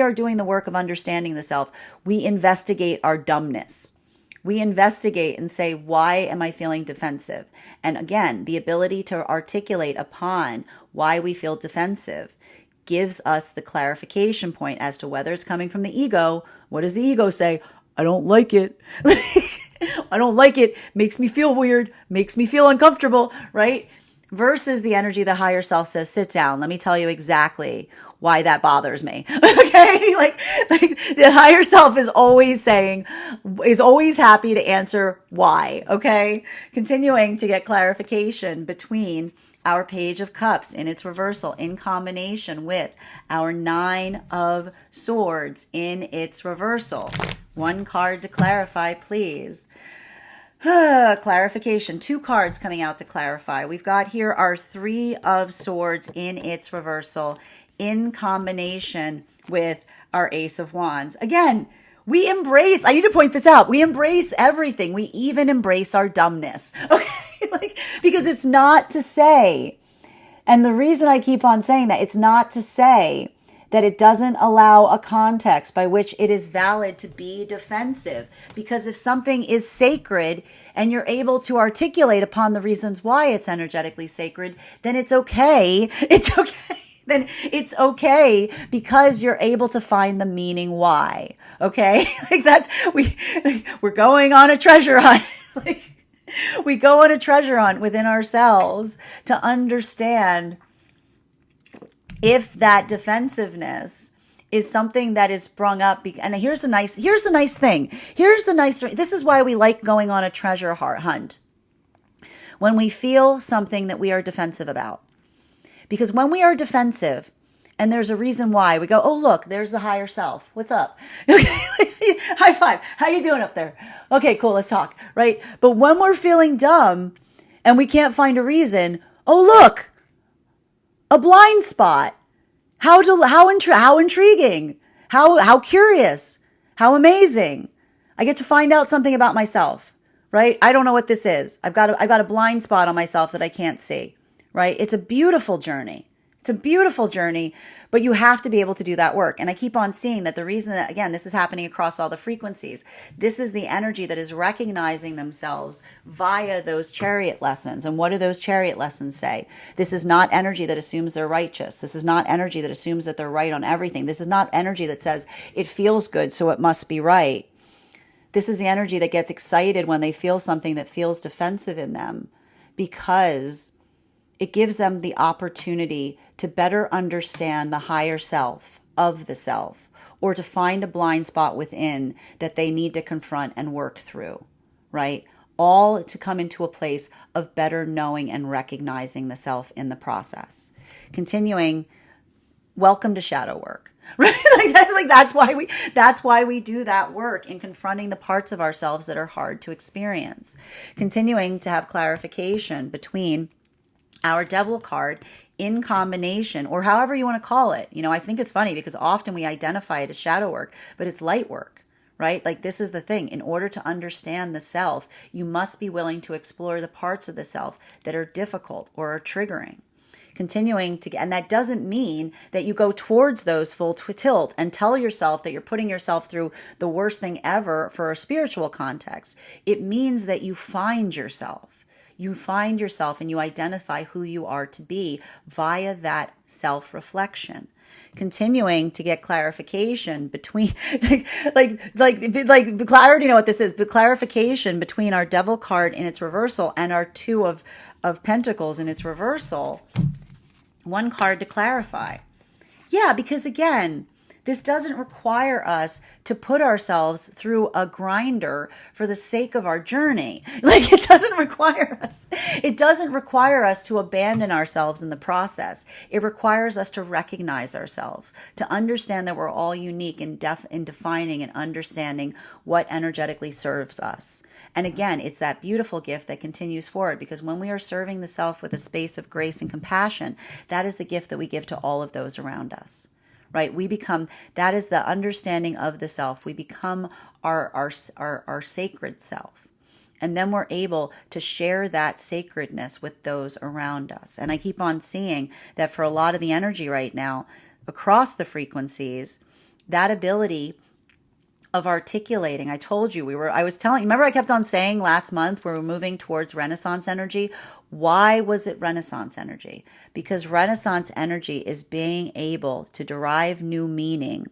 are doing the work of understanding the self, we investigate our dumbness. We investigate and say, why am I feeling defensive? And again, the ability to articulate upon why we feel defensive gives us the clarification point as to whether it's coming from the ego. What does the ego say? I don't like it. I don't like it. Makes me feel weird. Makes me feel uncomfortable, right? Versus the energy, the higher self says, sit down. Let me tell you exactly why that bothers me. Okay? Like the higher self is always happy to answer why. Okay? Continuing to get clarification between our Page of Cups in its reversal in combination with our Nine of Swords in its reversal. One card to clarify, please. Clarification. 2 cards coming out to clarify. We've got here our Three of Swords in its reversal in combination with our Ace of Wands. Again, we embrace, I need to point this out, we embrace everything. We even embrace our dumbness. Okay? Like, because it's not to say, and the reason I keep on saying that, it's not to say that it doesn't allow a context by which it is valid to be defensive. Because if something is sacred and you're able to articulate upon the reasons why it's energetically sacred, then it's okay. It's okay. Then it's okay because you're able to find the meaning why. Okay? Like we're going on a treasure hunt. Like we go on a treasure hunt within ourselves to understand if that defensiveness is something that is sprung up. And here's the nice thing. This is why we like going on a treasure hunt. When we feel something that we are defensive about. Because when we are defensive, and there's a reason why, we go, oh, look, there's the higher self. What's up? High five. How you doing up there? Okay, cool. Let's talk. Right? But when we're feeling dumb and we can't find a reason, oh, look, a blind spot. How intriguing. How curious. How amazing. I get to find out something about myself, right? I don't know what this is. I've got a blind spot on myself that I can't see, right? It's a beautiful journey. It's a beautiful journey, but you have to be able to do that work. And I keep on seeing that the reason that, again, this is happening across all the frequencies. This is the energy that is recognizing themselves via those chariot lessons. And what do those chariot lessons say? This is not energy that assumes they're righteous. This is not energy that assumes that they're right on everything. This is not energy that says it feels good, so it must be right. This is the energy that gets excited when they feel something that feels defensive in them, because it gives them the opportunity to better understand the higher self of the self, or to find a blind spot within that they need to confront and work through, right? All to come into a place of better knowing and recognizing the self in the process. Continuing, welcome to shadow work. Right? That's why we do that work in confronting the parts of ourselves that are hard to experience. Continuing to have clarification between our devil card in combination, or however you want to call it. I think it's funny because often we identify it as shadow work, but it's light work, right? Like, this is the thing. In order to understand the self, you must be willing to explore the parts of the self that are difficult or are triggering. Continuing to, and that doesn't mean that you go towards those full tilt and tell yourself that you're putting yourself through the worst thing ever for a spiritual context. It means that you find yourself. You find yourself and you identify who you are to be via that self-reflection. Continuing to get clarification between, like clarity, you know what this is, but clarification between our devil card in its reversal and our two of pentacles in its reversal. One card to clarify. Yeah, because again, this doesn't require us to put ourselves through a grinder for the sake of our journey. Like, it doesn't require us to abandon ourselves in the process. It requires us to recognize ourselves, to understand that we're all unique in defining and understanding what energetically serves us. And again, it's that beautiful gift that continues forward, because when we are serving the self with a space of grace and compassion, that is the gift that we give to all of those around us. Right? We become, that is the understanding of the self. We become our sacred self. And then we're able to share that sacredness with those around us. And I keep on seeing that for a lot of the energy right now, across the frequencies, that ability of articulating. I told you I was telling you, remember I kept on saying last month we were moving towards Renaissance energy. Why was it Renaissance energy? Because Renaissance energy is being able to derive new meaning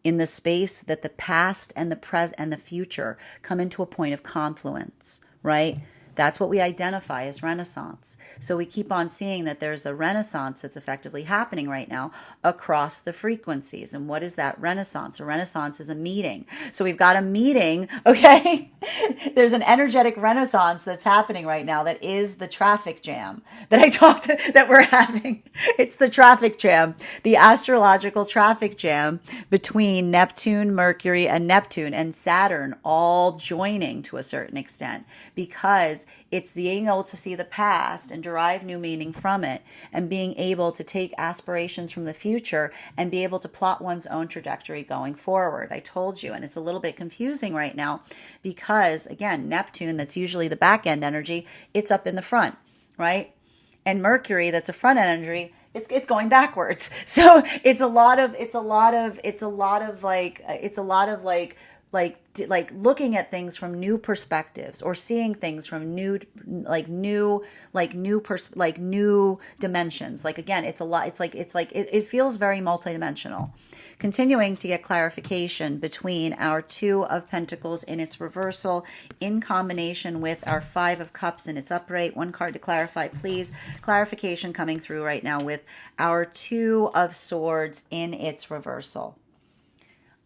in the space that the past and the present and the future come into a point of confluence, right? That's what we identify as Renaissance. So we keep on seeing that there's a Renaissance that's effectively happening right now across the frequencies. And what is that Renaissance? A Renaissance is a meeting. So we've got a meeting, okay? There's an energetic Renaissance that's happening right now that is the traffic jam that we're having. It's the traffic jam, the astrological traffic jam between Neptune, Mercury, and Neptune and Saturn all joining to a certain extent, because it's being able to see the past and derive new meaning from it, and being able to take aspirations from the future and be able to plot one's own trajectory going forward. I told you, and it's a little bit confusing right now because, again, Neptune, that's usually the back end energy, it's up in the front, right? And Mercury, that's a front end energy, it's going backwards. So it's a lot of looking at things from new perspectives, or seeing things from new dimensions. Like, again, it's a lot. It feels very multidimensional. Continuing to get clarification between our Two of Pentacles in its reversal in combination with our Five of Cups in its upright. One card to clarify, please. Clarification coming through right now with our Two of Swords in its reversal.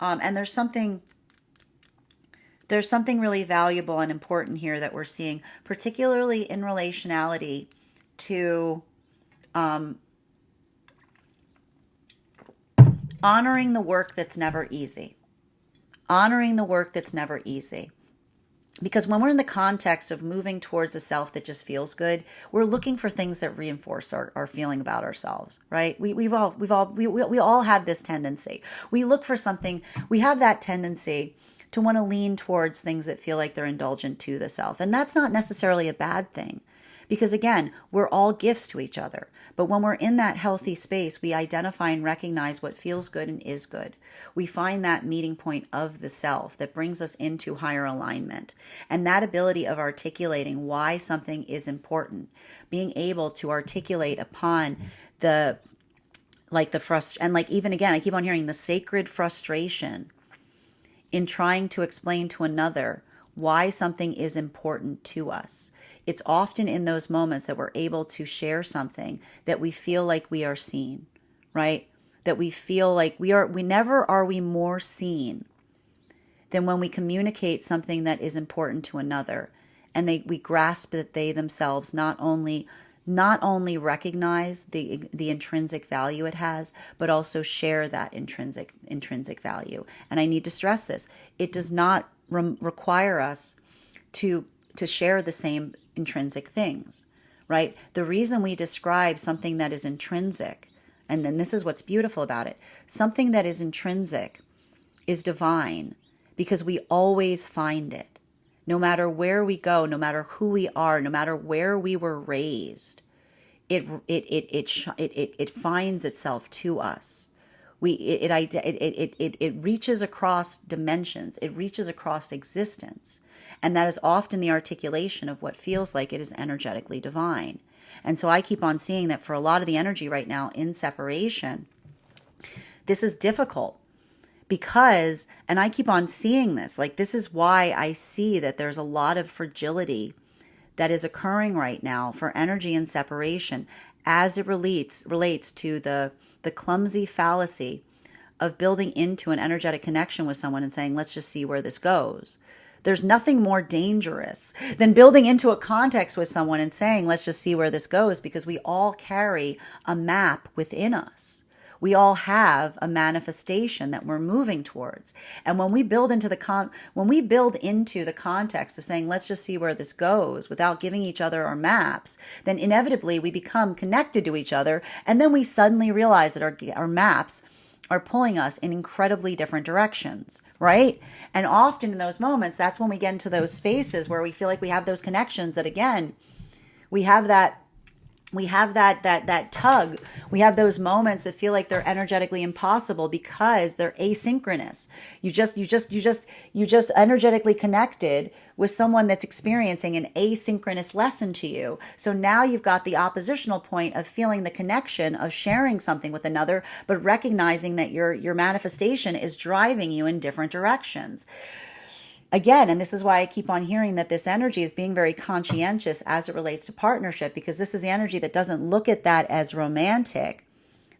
And there's something really valuable and important here that we're seeing, particularly in relationality to honoring the work that's never easy. Honoring the work that's never easy. Because when we're in the context of moving towards a self that just feels good, we're looking for things that reinforce our feeling about ourselves, right? We all have this tendency. We look for something. We have that tendency to want to lean towards things that feel like they're indulgent to the self. And that's not necessarily a bad thing, because, again, we're all gifts to each other. But when we're in that healthy space, we identify and recognize what feels good and is good. We find that meeting point of the self that brings us into higher alignment. And that ability of articulating why something is important, being able to articulate upon the frustration, and even again, I keep on hearing the sacred frustration in trying to explain to another why something is important to us. It's often in those moments that we're able to share something that we feel like we are seen, right? That we feel like we never are we more seen than when we communicate something that is important to another, and we grasp that they themselves not only recognize the intrinsic value it has, but also share that intrinsic value. And I need to stress this: it does not require us to share the same intrinsic things, right? The reason we describe something that is intrinsic, and then this is what's beautiful about it, something that is intrinsic is divine, because we always find it. No matter where we go, no matter who we are, no matter where we were raised, it finds itself to us. It reaches across dimensions. It reaches across existence. And that is often the articulation of what feels like it is energetically divine. And so I keep on seeing that for a lot of the energy right now in separation, this is difficult. Because, and I keep on seeing this, this is why I see that there's a lot of fragility that is occurring right now for energy and separation as it relates to the clumsy fallacy of building into an energetic connection with someone and saying, let's just see where this goes. There's nothing more dangerous than building into a context with someone and saying, let's just see where this goes, because we all carry a map within us. We all have a manifestation that we're moving towards. And when we build into the context of saying, let's just see where this goes, without giving each other our maps, then inevitably we become connected to each other. And then we suddenly realize that our maps are pulling us in incredibly different directions, right? And often in those moments, that's when we get into those spaces where we feel like we have those connections that, again, we have that tug. We have those moments that feel like they're energetically impossible because they're asynchronous. You just energetically connected with someone that's experiencing an asynchronous lesson to you. So now you've got the oppositional point of feeling the connection of sharing something with another, but recognizing that your manifestation is driving you in different directions. Again, and this is why I keep on hearing that this energy is being very conscientious as it relates to partnership, because this is the energy that doesn't look at that as romantic.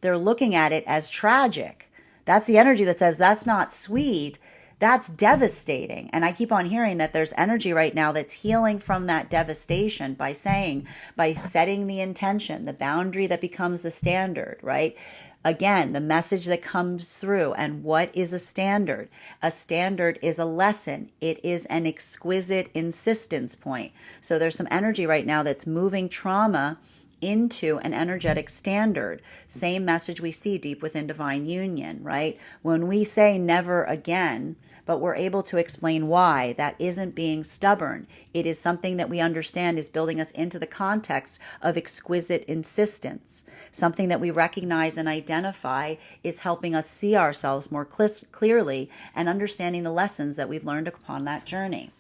They're looking at it as tragic. That's the energy that says that's not sweet. That's devastating. And I keep on hearing that there's energy right now that's healing from that devastation by setting the intention, the boundary that becomes the standard, right? Again, the message that comes through. And what is a standard? A standard is a lesson. It is an exquisite insistence point. So there's some energy right now that's moving trauma into an energetic standard. Same message we see deep within divine union, right? When we say never again, but we're able to explain why, that isn't being stubborn. It is something that we understand is building us into the context of exquisite insistence. Something that we recognize and identify is helping us see ourselves more clearly and understanding the lessons that we've learned upon that journey.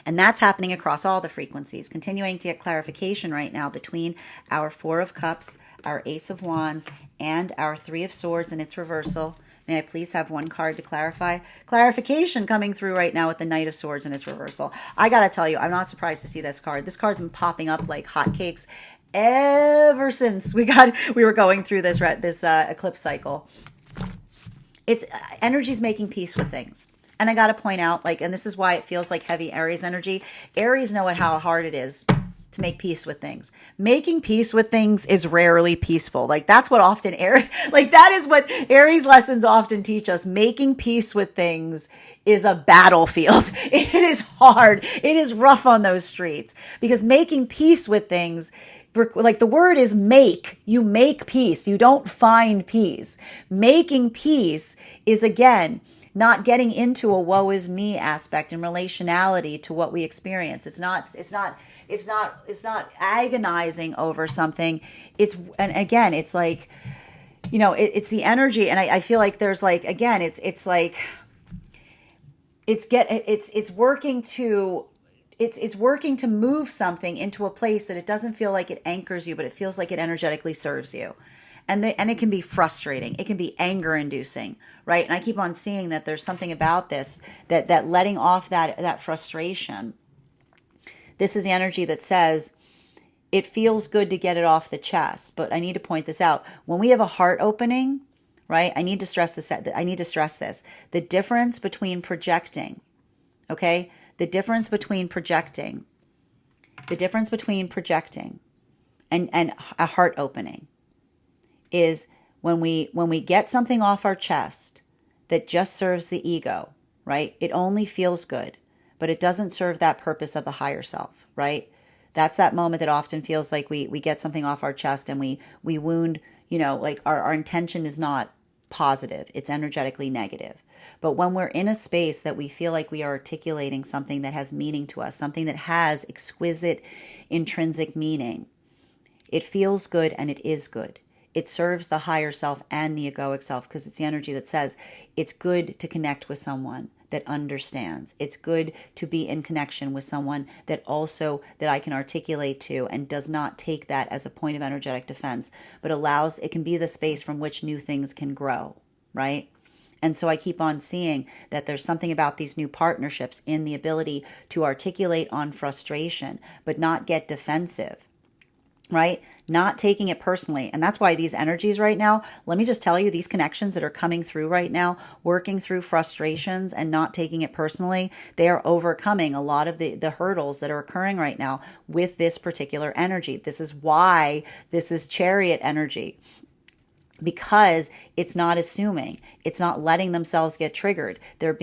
And that's happening across all the frequencies. Continuing to get clarification right now between our Four of Cups, our Ace of Wands, and our Three of Swords in its reversal. May I please have one card to clarify? Clarification coming through right now with the Knight of Swords in its reversal. I got to tell you, I'm not surprised to see this card. This card's been popping up like hotcakes ever since we were going through this eclipse cycle. It's energy's making peace with things. And I got to point out, and this is why it feels like heavy Aries energy. Aries know how hard it is to make peace with things. Making peace with things is rarely peaceful. That's what often that is what Aries lessons often teach us. Making peace with things is a battlefield. It is hard. It is rough on those streets, because making peace with things, the word is make. You make peace. You don't find peace. Making peace is, again, not getting into a woe is me aspect in relationality to what we experience. It's not agonizing over something. It's like, it's the energy. And I feel like there's it's working to move something into a place that it doesn't feel like it anchors you, but it feels like it energetically serves you. And it can be frustrating. It can be anger inducing, right? And I keep on seeing that there's something about this, that letting off that frustration. This is the energy that says it feels good to get it off the chest. But I need to point this out. When we have a heart opening, right? I need to stress this. The difference between projecting, okay? The difference between projecting and a heart opening is when we get something off our chest that just serves the ego, right? It only feels good, but it doesn't serve that purpose of the higher self, right? That's that moment that often feels like we get something off our chest and we wound, our intention is not positive. It's energetically negative. But when we're in a space that we feel like we are articulating something that has meaning to us, something that has exquisite intrinsic meaning, it feels good and it is good. It serves the higher self and the egoic self, because it's the energy that says it's good to connect with someone that understands. It's good to be in connection with someone that I can articulate to and does not take that as a point of energetic defense, but it can be the space from which new things can grow, right? And so I keep on seeing that there's something about these new partnerships in the ability to articulate on frustration, but not get defensive, right? Not taking it personally. And that's why these energies right now, let me just tell you, these connections that are coming through right now, working through frustrations and not taking it personally, they are overcoming a lot of the hurdles that are occurring right now with this particular energy. This is why this is Chariot energy, because it's not assuming. It's not letting themselves get triggered. They're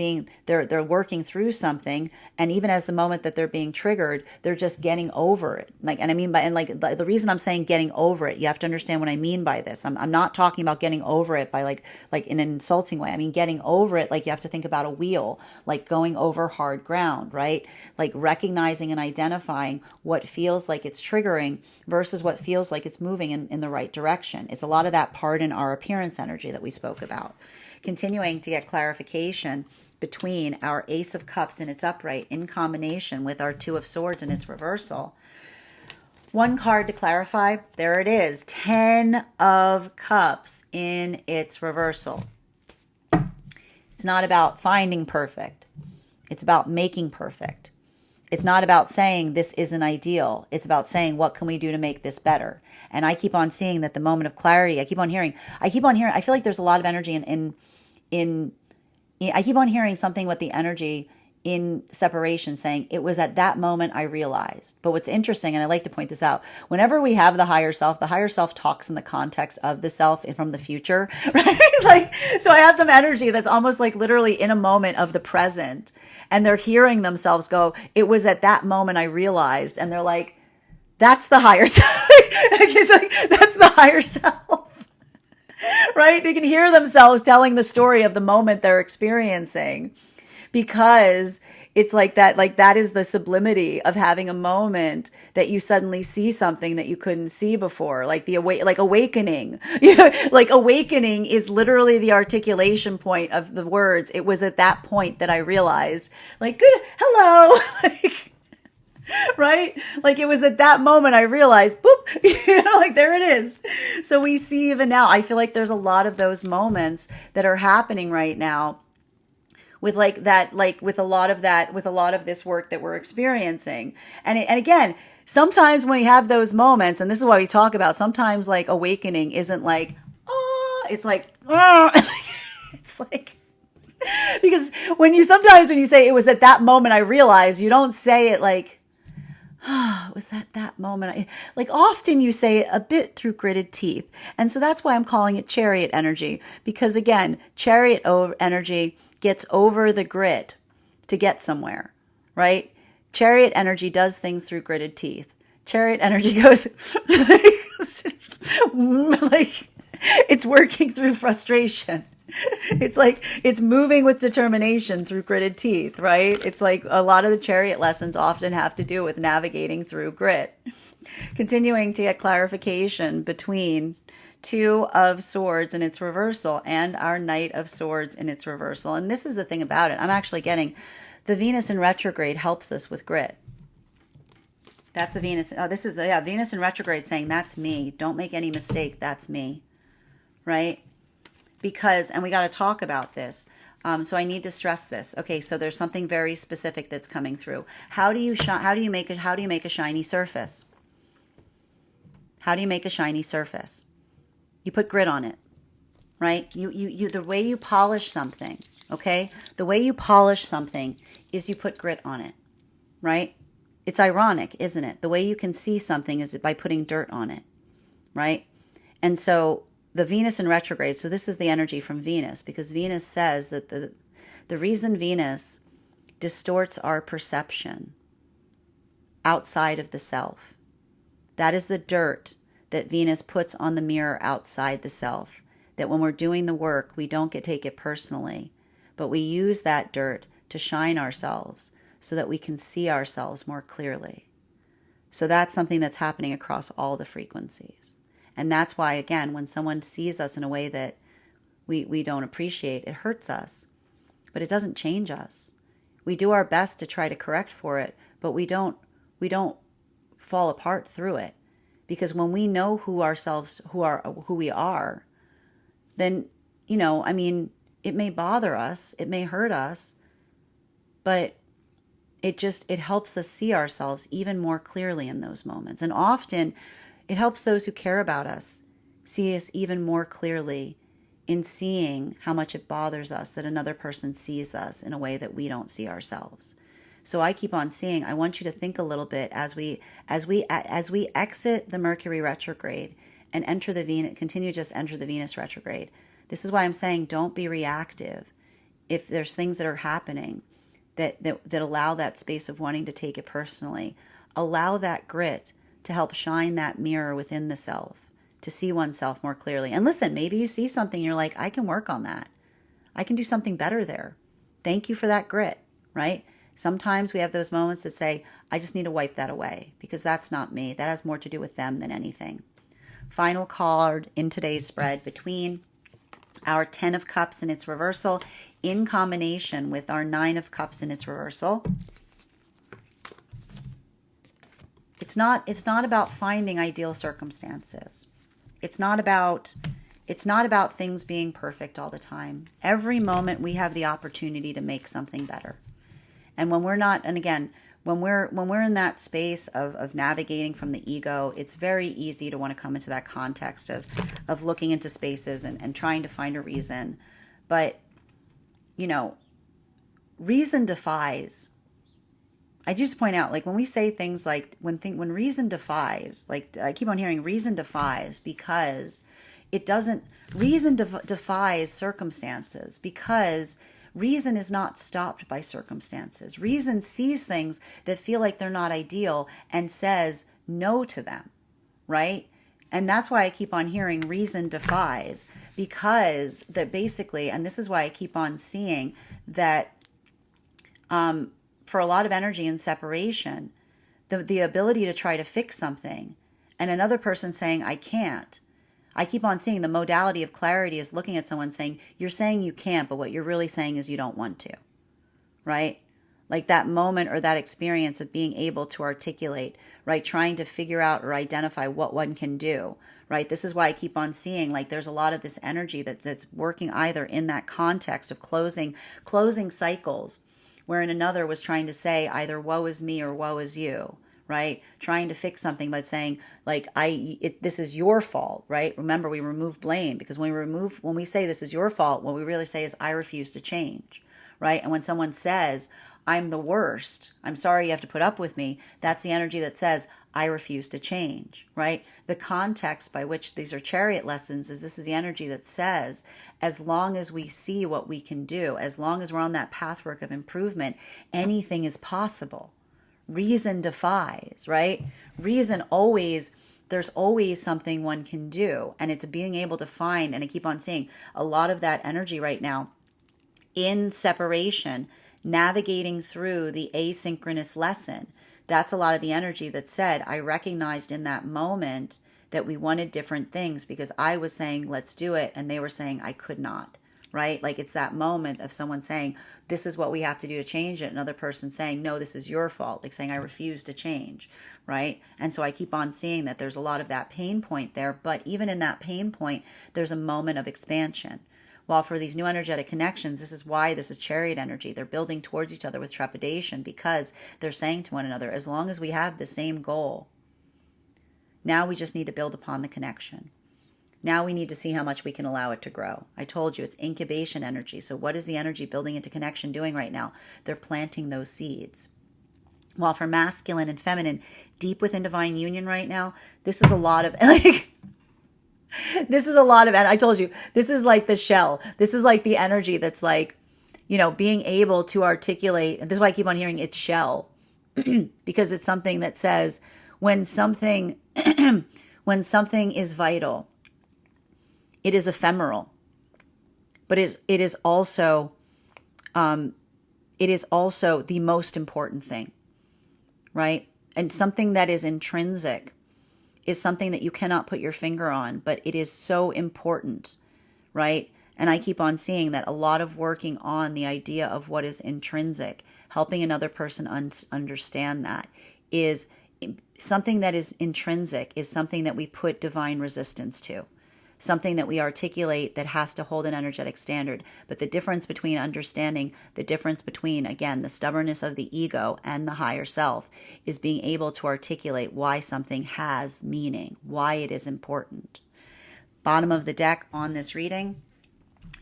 working through something, and even as the moment that they're being triggered, they're just getting over it. Like, and I mean by, and like the reason I'm saying getting over it, you have to understand what I mean by this. I'm not talking about getting over it by like in an insulting way. I mean getting over it like you have to think about a wheel, like going over hard ground, right? Like recognizing and identifying what feels like it's triggering versus what feels like it's moving in the right direction. It's a lot of that part in our appearance energy that we spoke about. Continuing to get clarification between our Ace of Cups in its upright in combination with our Two of Swords in its reversal. One card to clarify, there it is, 10 of Cups in its reversal. It's not about finding perfect. It's about making perfect. It's not about saying this isn't ideal. It's about saying what can we do to make this better. And I keep on seeing that the moment of clarity, I keep on hearing, I feel like there's a lot of energy I keep on hearing something with the energy in separation saying it was at that moment I realized. But what's interesting, and I like to point this out, whenever we have the higher self talks in the context of the self and from the future, right? Like, so I have them energy that's almost like literally in a moment of the present, and they're hearing themselves go, it was at that moment I realized, and they're like, that's the higher self. It's like, that's the higher self. Right? They can hear themselves telling the story of the moment they're experiencing, because it's like that is the sublimity of having a moment that you suddenly see something that you couldn't see before, like awakening. Like awakening is literally the articulation point of the words. It was at that point that I realized, like, good, hello. Like, right? Like it was at that moment I realized, boop, like there it is. So we see even now, I feel like there's a lot of those moments that are happening right now with with a lot of this work that we're experiencing. And again, sometimes when you have those moments, and this is why we talk about, sometimes like awakening isn't like, oh, it's like, oh, it's like, because sometimes when you say it was at that moment I realized, you don't say it like, oh, was that moment? Like often you say it a bit through gritted teeth. And so that's why I'm calling it chariot energy. Because again, chariot energy gets over the grit to get somewhere, right? Chariot energy does things through gritted teeth. Chariot energy goes like it's working through frustration. It's like it's moving with determination through gritted teeth, right? It's like a lot of the chariot lessons often have to do with navigating through grit. Continuing to get clarification between Two of Swords in its reversal and our Knight of Swords in its reversal. And this is the thing about it. I'm actually getting the Venus in retrograde helps us with grit. That's the Venus. Oh, this is the Venus in retrograde saying that's me. Don't make any mistake. That's me, right? Because, and we got to talk about this. So I need to stress this. Okay, so there's something very specific that's coming through. How do you make a shiny surface? How do you make a shiny surface? You put grit on it, right? You the way you polish something, okay? The way you polish something is you put grit on it, right? It's ironic, isn't it? The way you can see something is by putting dirt on it, right? And so the Venus in retrograde, so this is the energy from Venus, because Venus says that the reason Venus distorts our perception outside of the self, that is the dirt that Venus puts on the mirror outside the self, that when we're doing the work, we don't take it personally, but we use that dirt to shine ourselves so that we can see ourselves more clearly. So that's something that's happening across all the frequencies. And that's why, again, when someone sees us in a way that we don't appreciate, it hurts us, but it doesn't change us. We do our best to try to correct for it, but we don't fall apart through it. Because when we know who we are, then, it may bother us, it may hurt us, but it helps us see ourselves even more clearly in those moments. And often it helps those who care about us see us even more clearly in seeing how much it bothers us that another person sees us in a way that we don't see ourselves. So I keep on seeing, I want you to think a little bit as we exit the Mercury retrograde and enter the Venus, continue just enter the Venus retrograde. This is why I'm saying don't be reactive. If there's things that are happening that allow that space of wanting to take it personally, allow that grit to help shine that mirror within the self, to see oneself more clearly. And listen, maybe you see something, you're like, I can work on that. I can do something better there. Thank you for that grit, right? Sometimes we have those moments that say, I just need to wipe that away because that's not me. That has more to do with them than anything. Final card in today's spread between our 10 of Cups in its reversal in combination with our 9 of Cups in its reversal. It's not about finding ideal circumstances. It's not about things being perfect all the time. Every moment we have the opportunity to make something better. And when we're not, and again, when we're in that space of navigating from the ego, it's very easy to want to come into that context of looking into spaces and trying to find a reason. But, reason defies. I just point out, like when we say things like when reason defies, like I keep on hearing reason defies because it doesn't, reason defies circumstances because reason is not stopped by circumstances. Reason sees things that feel like they're not ideal and says no to them, right? And that's why I keep on hearing reason defies, because that basically, and this is why I keep on seeing that for a lot of energy and separation, the ability to try to fix something and another person saying, I can't. I keep on seeing the modality of clarity is looking at someone saying, you're saying you can't, but what you're really saying is you don't want to, right? Like that moment or that experience of being able to articulate, right? Trying to figure out or identify what one can do, right? This is why I keep on seeing like there's a lot of this energy that's working either in that context of closing cycles, wherein another was trying to say either woe is me or woe is you, right? Trying to fix something by saying like, this is your fault, right? Remember, we remove blame because when we say this is your fault, what we really say is I refuse to change, right? And when someone says, I'm the worst, I'm sorry you have to put up with me, that's the energy that says, I refuse to change, right? The context by which these are chariot lessons is this is the energy that says, as long as we see what we can do, as long as we're on that pathwork of improvement, anything is possible. Reason defies, right? Reason always, there's always something one can do. And it's being able to find, and I keep on seeing a lot of that energy right now in separation, navigating through the asynchronous lesson. That's a lot of the energy that said, I recognized in that moment that we wanted different things because I was saying, let's do it. And they were saying, I could not, right? Like it's that moment of someone saying, this is what we have to do to change it. Another person saying, no, this is your fault. Like saying, I refuse to change, right? And so I keep on seeing that there's a lot of that pain point there. But even in that pain point, there's a moment of expansion. While for these new energetic connections, this is why this is chariot energy. They're building towards each other with trepidation because they're saying to one another, as long as we have the same goal, now we just need to build upon the connection. Now we need to see how much we can allow it to grow. I told you it's incubation energy. So what is the energy building into connection doing right now? They're planting those seeds. While for masculine and feminine, deep within divine union right now, this is a lot of like... This is a lot of, and I told you, this is like the shell. This is like the energy that's like, being able to articulate. And this is why I keep on hearing it's shell, because it's something that says when something, when something is vital, it is ephemeral, but it is also the most important thing, right? And something that is intrinsic is something that you cannot put your finger on, but it is so important, right? And I keep on seeing that a lot of working on the idea of what is intrinsic, helping another person understand that is something that is intrinsic, is something that we put divine resistance to, something that we articulate that has to hold an energetic standard. But the difference between understanding, the difference between, again, the stubbornness of the ego and the higher self is being able to articulate why something has meaning, why it is important. Bottom of the deck on this reading,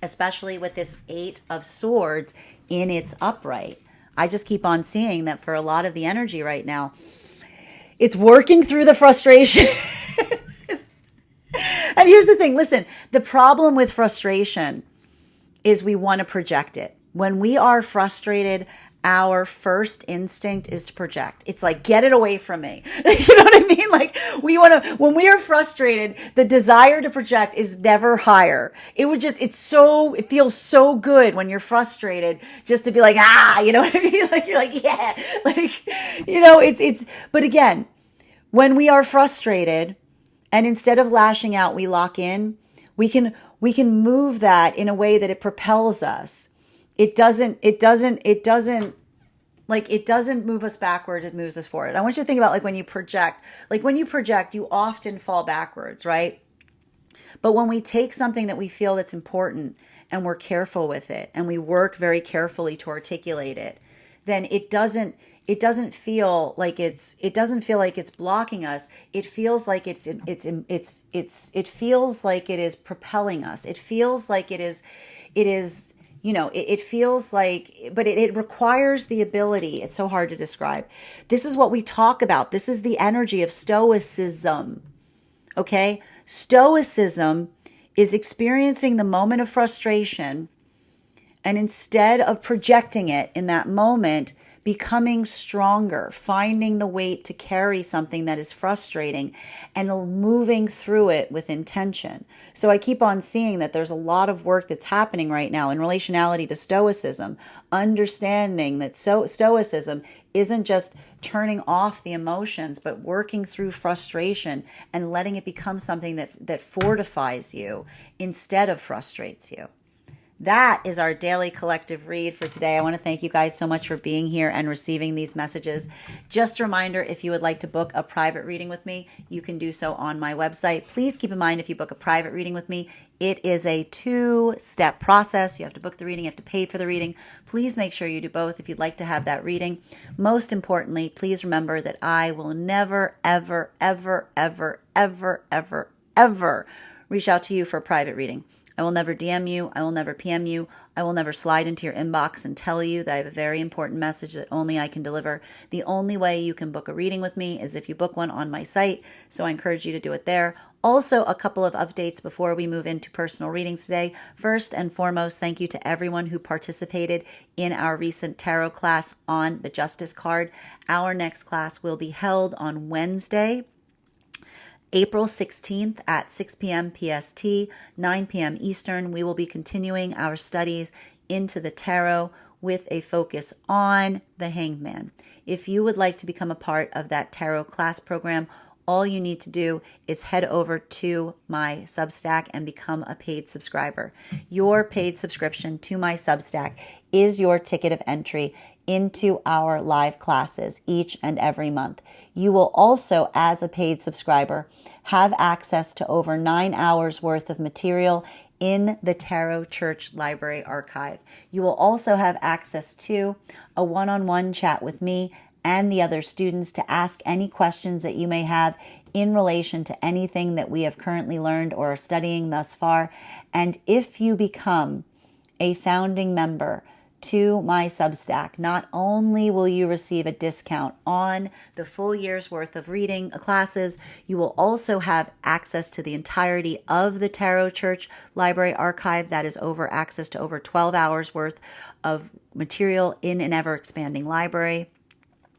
especially with this 8 of Swords in its upright, I just keep on seeing that for a lot of the energy right now, it's working through the frustration. And And here's the thing, listen, the problem with frustration is we want to project it. When we are frustrated, our first instinct is to project. It's like, get it away from me. You know what I mean? Like when we are frustrated, the desire to project is never higher. It feels so good when you're frustrated just to be like, you know what I mean? Like, you're like, yeah, like, but again, when we are frustrated and instead of lashing out, we lock in, we can move that in a way that it propels us. It doesn't move us backwards, it moves us forward. I want you to think about when you project, you often fall backwards, right? But when we take something that we feel that's important and we're careful with it and we work very carefully to articulate it, then it doesn't feel like it's blocking us. It feels like it feels like it is propelling us. It feels like it is, it feels like, but it requires the ability. It's so hard to describe. This is what we talk about. This is the energy of stoicism. Okay? Stoicism is experiencing the moment of frustration and instead of projecting it in that moment, becoming stronger, finding the weight to carry something that is frustrating and moving through it with intention. So I keep on seeing that there's a lot of work that's happening right now in relationality to stoicism, understanding that stoicism isn't just turning off the emotions, but working through frustration and letting it become something that fortifies you instead of frustrates you. That is our daily collective read for today. I want to thank you guys so much for being here and receiving these messages. Just a reminder, if you would like to book a private reading with me, you can do so on my website. Please keep in mind, if you book a private reading with me, it is a 2-step process. You have to book the reading, you have to pay for the reading. Please make sure you do both if you'd like to have that reading. Most importantly, please remember that I will never, ever, ever, ever, ever, ever, ever reach out to you for a private reading. I will never DM you. I will never PM you. I will never slide into your inbox and tell you that I have a very important message that only I can deliver. The only way you can book a reading with me is if you book one on my site. So I encourage you to do it there. Also, a couple of updates before we move into personal readings today. First and foremost, thank you to everyone who participated in our recent tarot class on the Justice card. Our next class will be held on Wednesday, April 16th at 6 p.m. PST, 9 p.m. Eastern. We will be continuing our studies into the tarot with a focus on the Hanged Man. If you would like to become a part of that tarot class program, all you need to do is head over to my Substack and become a paid subscriber. Your paid subscription to my Substack is your ticket of entry into our live classes each and every month. You will also, as a paid subscriber, have access to over 9 hours worth of material in the Tarot Church Library Archive. You will also have access to a one-on-one chat with me and the other students to ask any questions that you may have in relation to anything that we have currently learned or are studying thus far. And if you become a founding member to my Substack, not only will you receive a discount on the full year's worth of reading classes, you will also have access to the entirety of the Tarot Church Library Archive. That is access to over 12 hours worth of material in an ever-expanding library.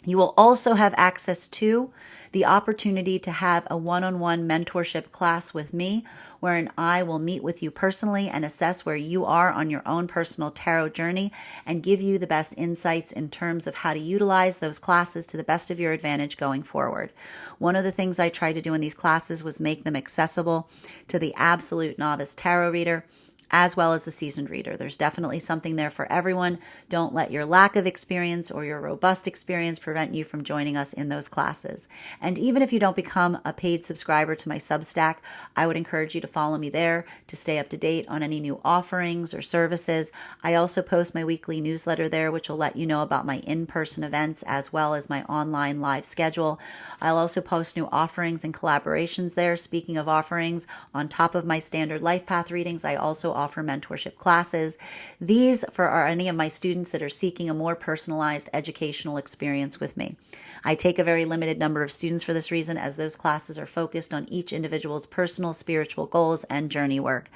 You will also have access to the opportunity to have a one-on-one mentorship class with me, wherein I will meet with you personally and assess where you are on your own personal tarot journey and give you the best insights in terms of how to utilize those classes to the best of your advantage going forward. One of the things I tried to do in these classes was make them accessible to the absolute novice tarot reader, as well as the seasoned reader. There's definitely something there for everyone. Don't let your lack of experience or your robust experience prevent you from joining us in those classes. And even if you don't become a paid subscriber to my Substack, I would encourage you to follow me there to stay up to date on any new offerings or services. I also post my weekly newsletter there, which will let you know about my in-person events as well as my online live schedule. I'll also post new offerings and collaborations there. Speaking of offerings, on top of my standard life path readings, I also offer mentorship classes. These for any of my students that are seeking a more personalized educational experience with me. I take a very limited number of students for this reason, as those classes are focused on each individual's personal spiritual goals and journey work.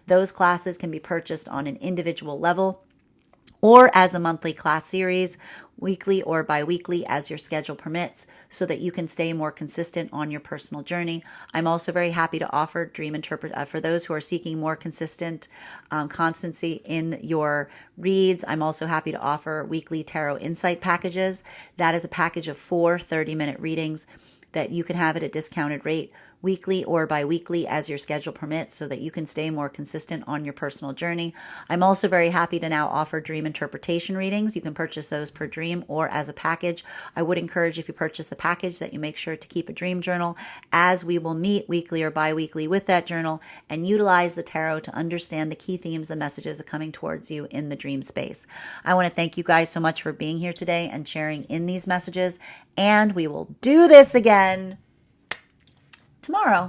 Those classes can be purchased on an individual level or as a monthly class series, weekly or bi-weekly as your schedule permits, so that you can stay more consistent on your personal journey. I'm also very happy to offer dream interpret for those who are seeking more consistent constancy in your reads. I'm also happy to offer weekly tarot insight packages. That is a package of 4 30-minute readings that you can have at a discounted rate, weekly or bi-weekly as your schedule permits, so that you can stay more consistent on your personal journey. I'm also very happy to now offer dream interpretation readings. You can purchase those per dream or as a package. I would encourage, if you purchase the package, that you make sure to keep a dream journal, as we will meet weekly or bi-weekly with that journal and utilize the tarot to understand the key themes and messages coming towards you in the dream space. I want to thank you guys so much for being here today and sharing in these messages, and we will do this again tomorrow.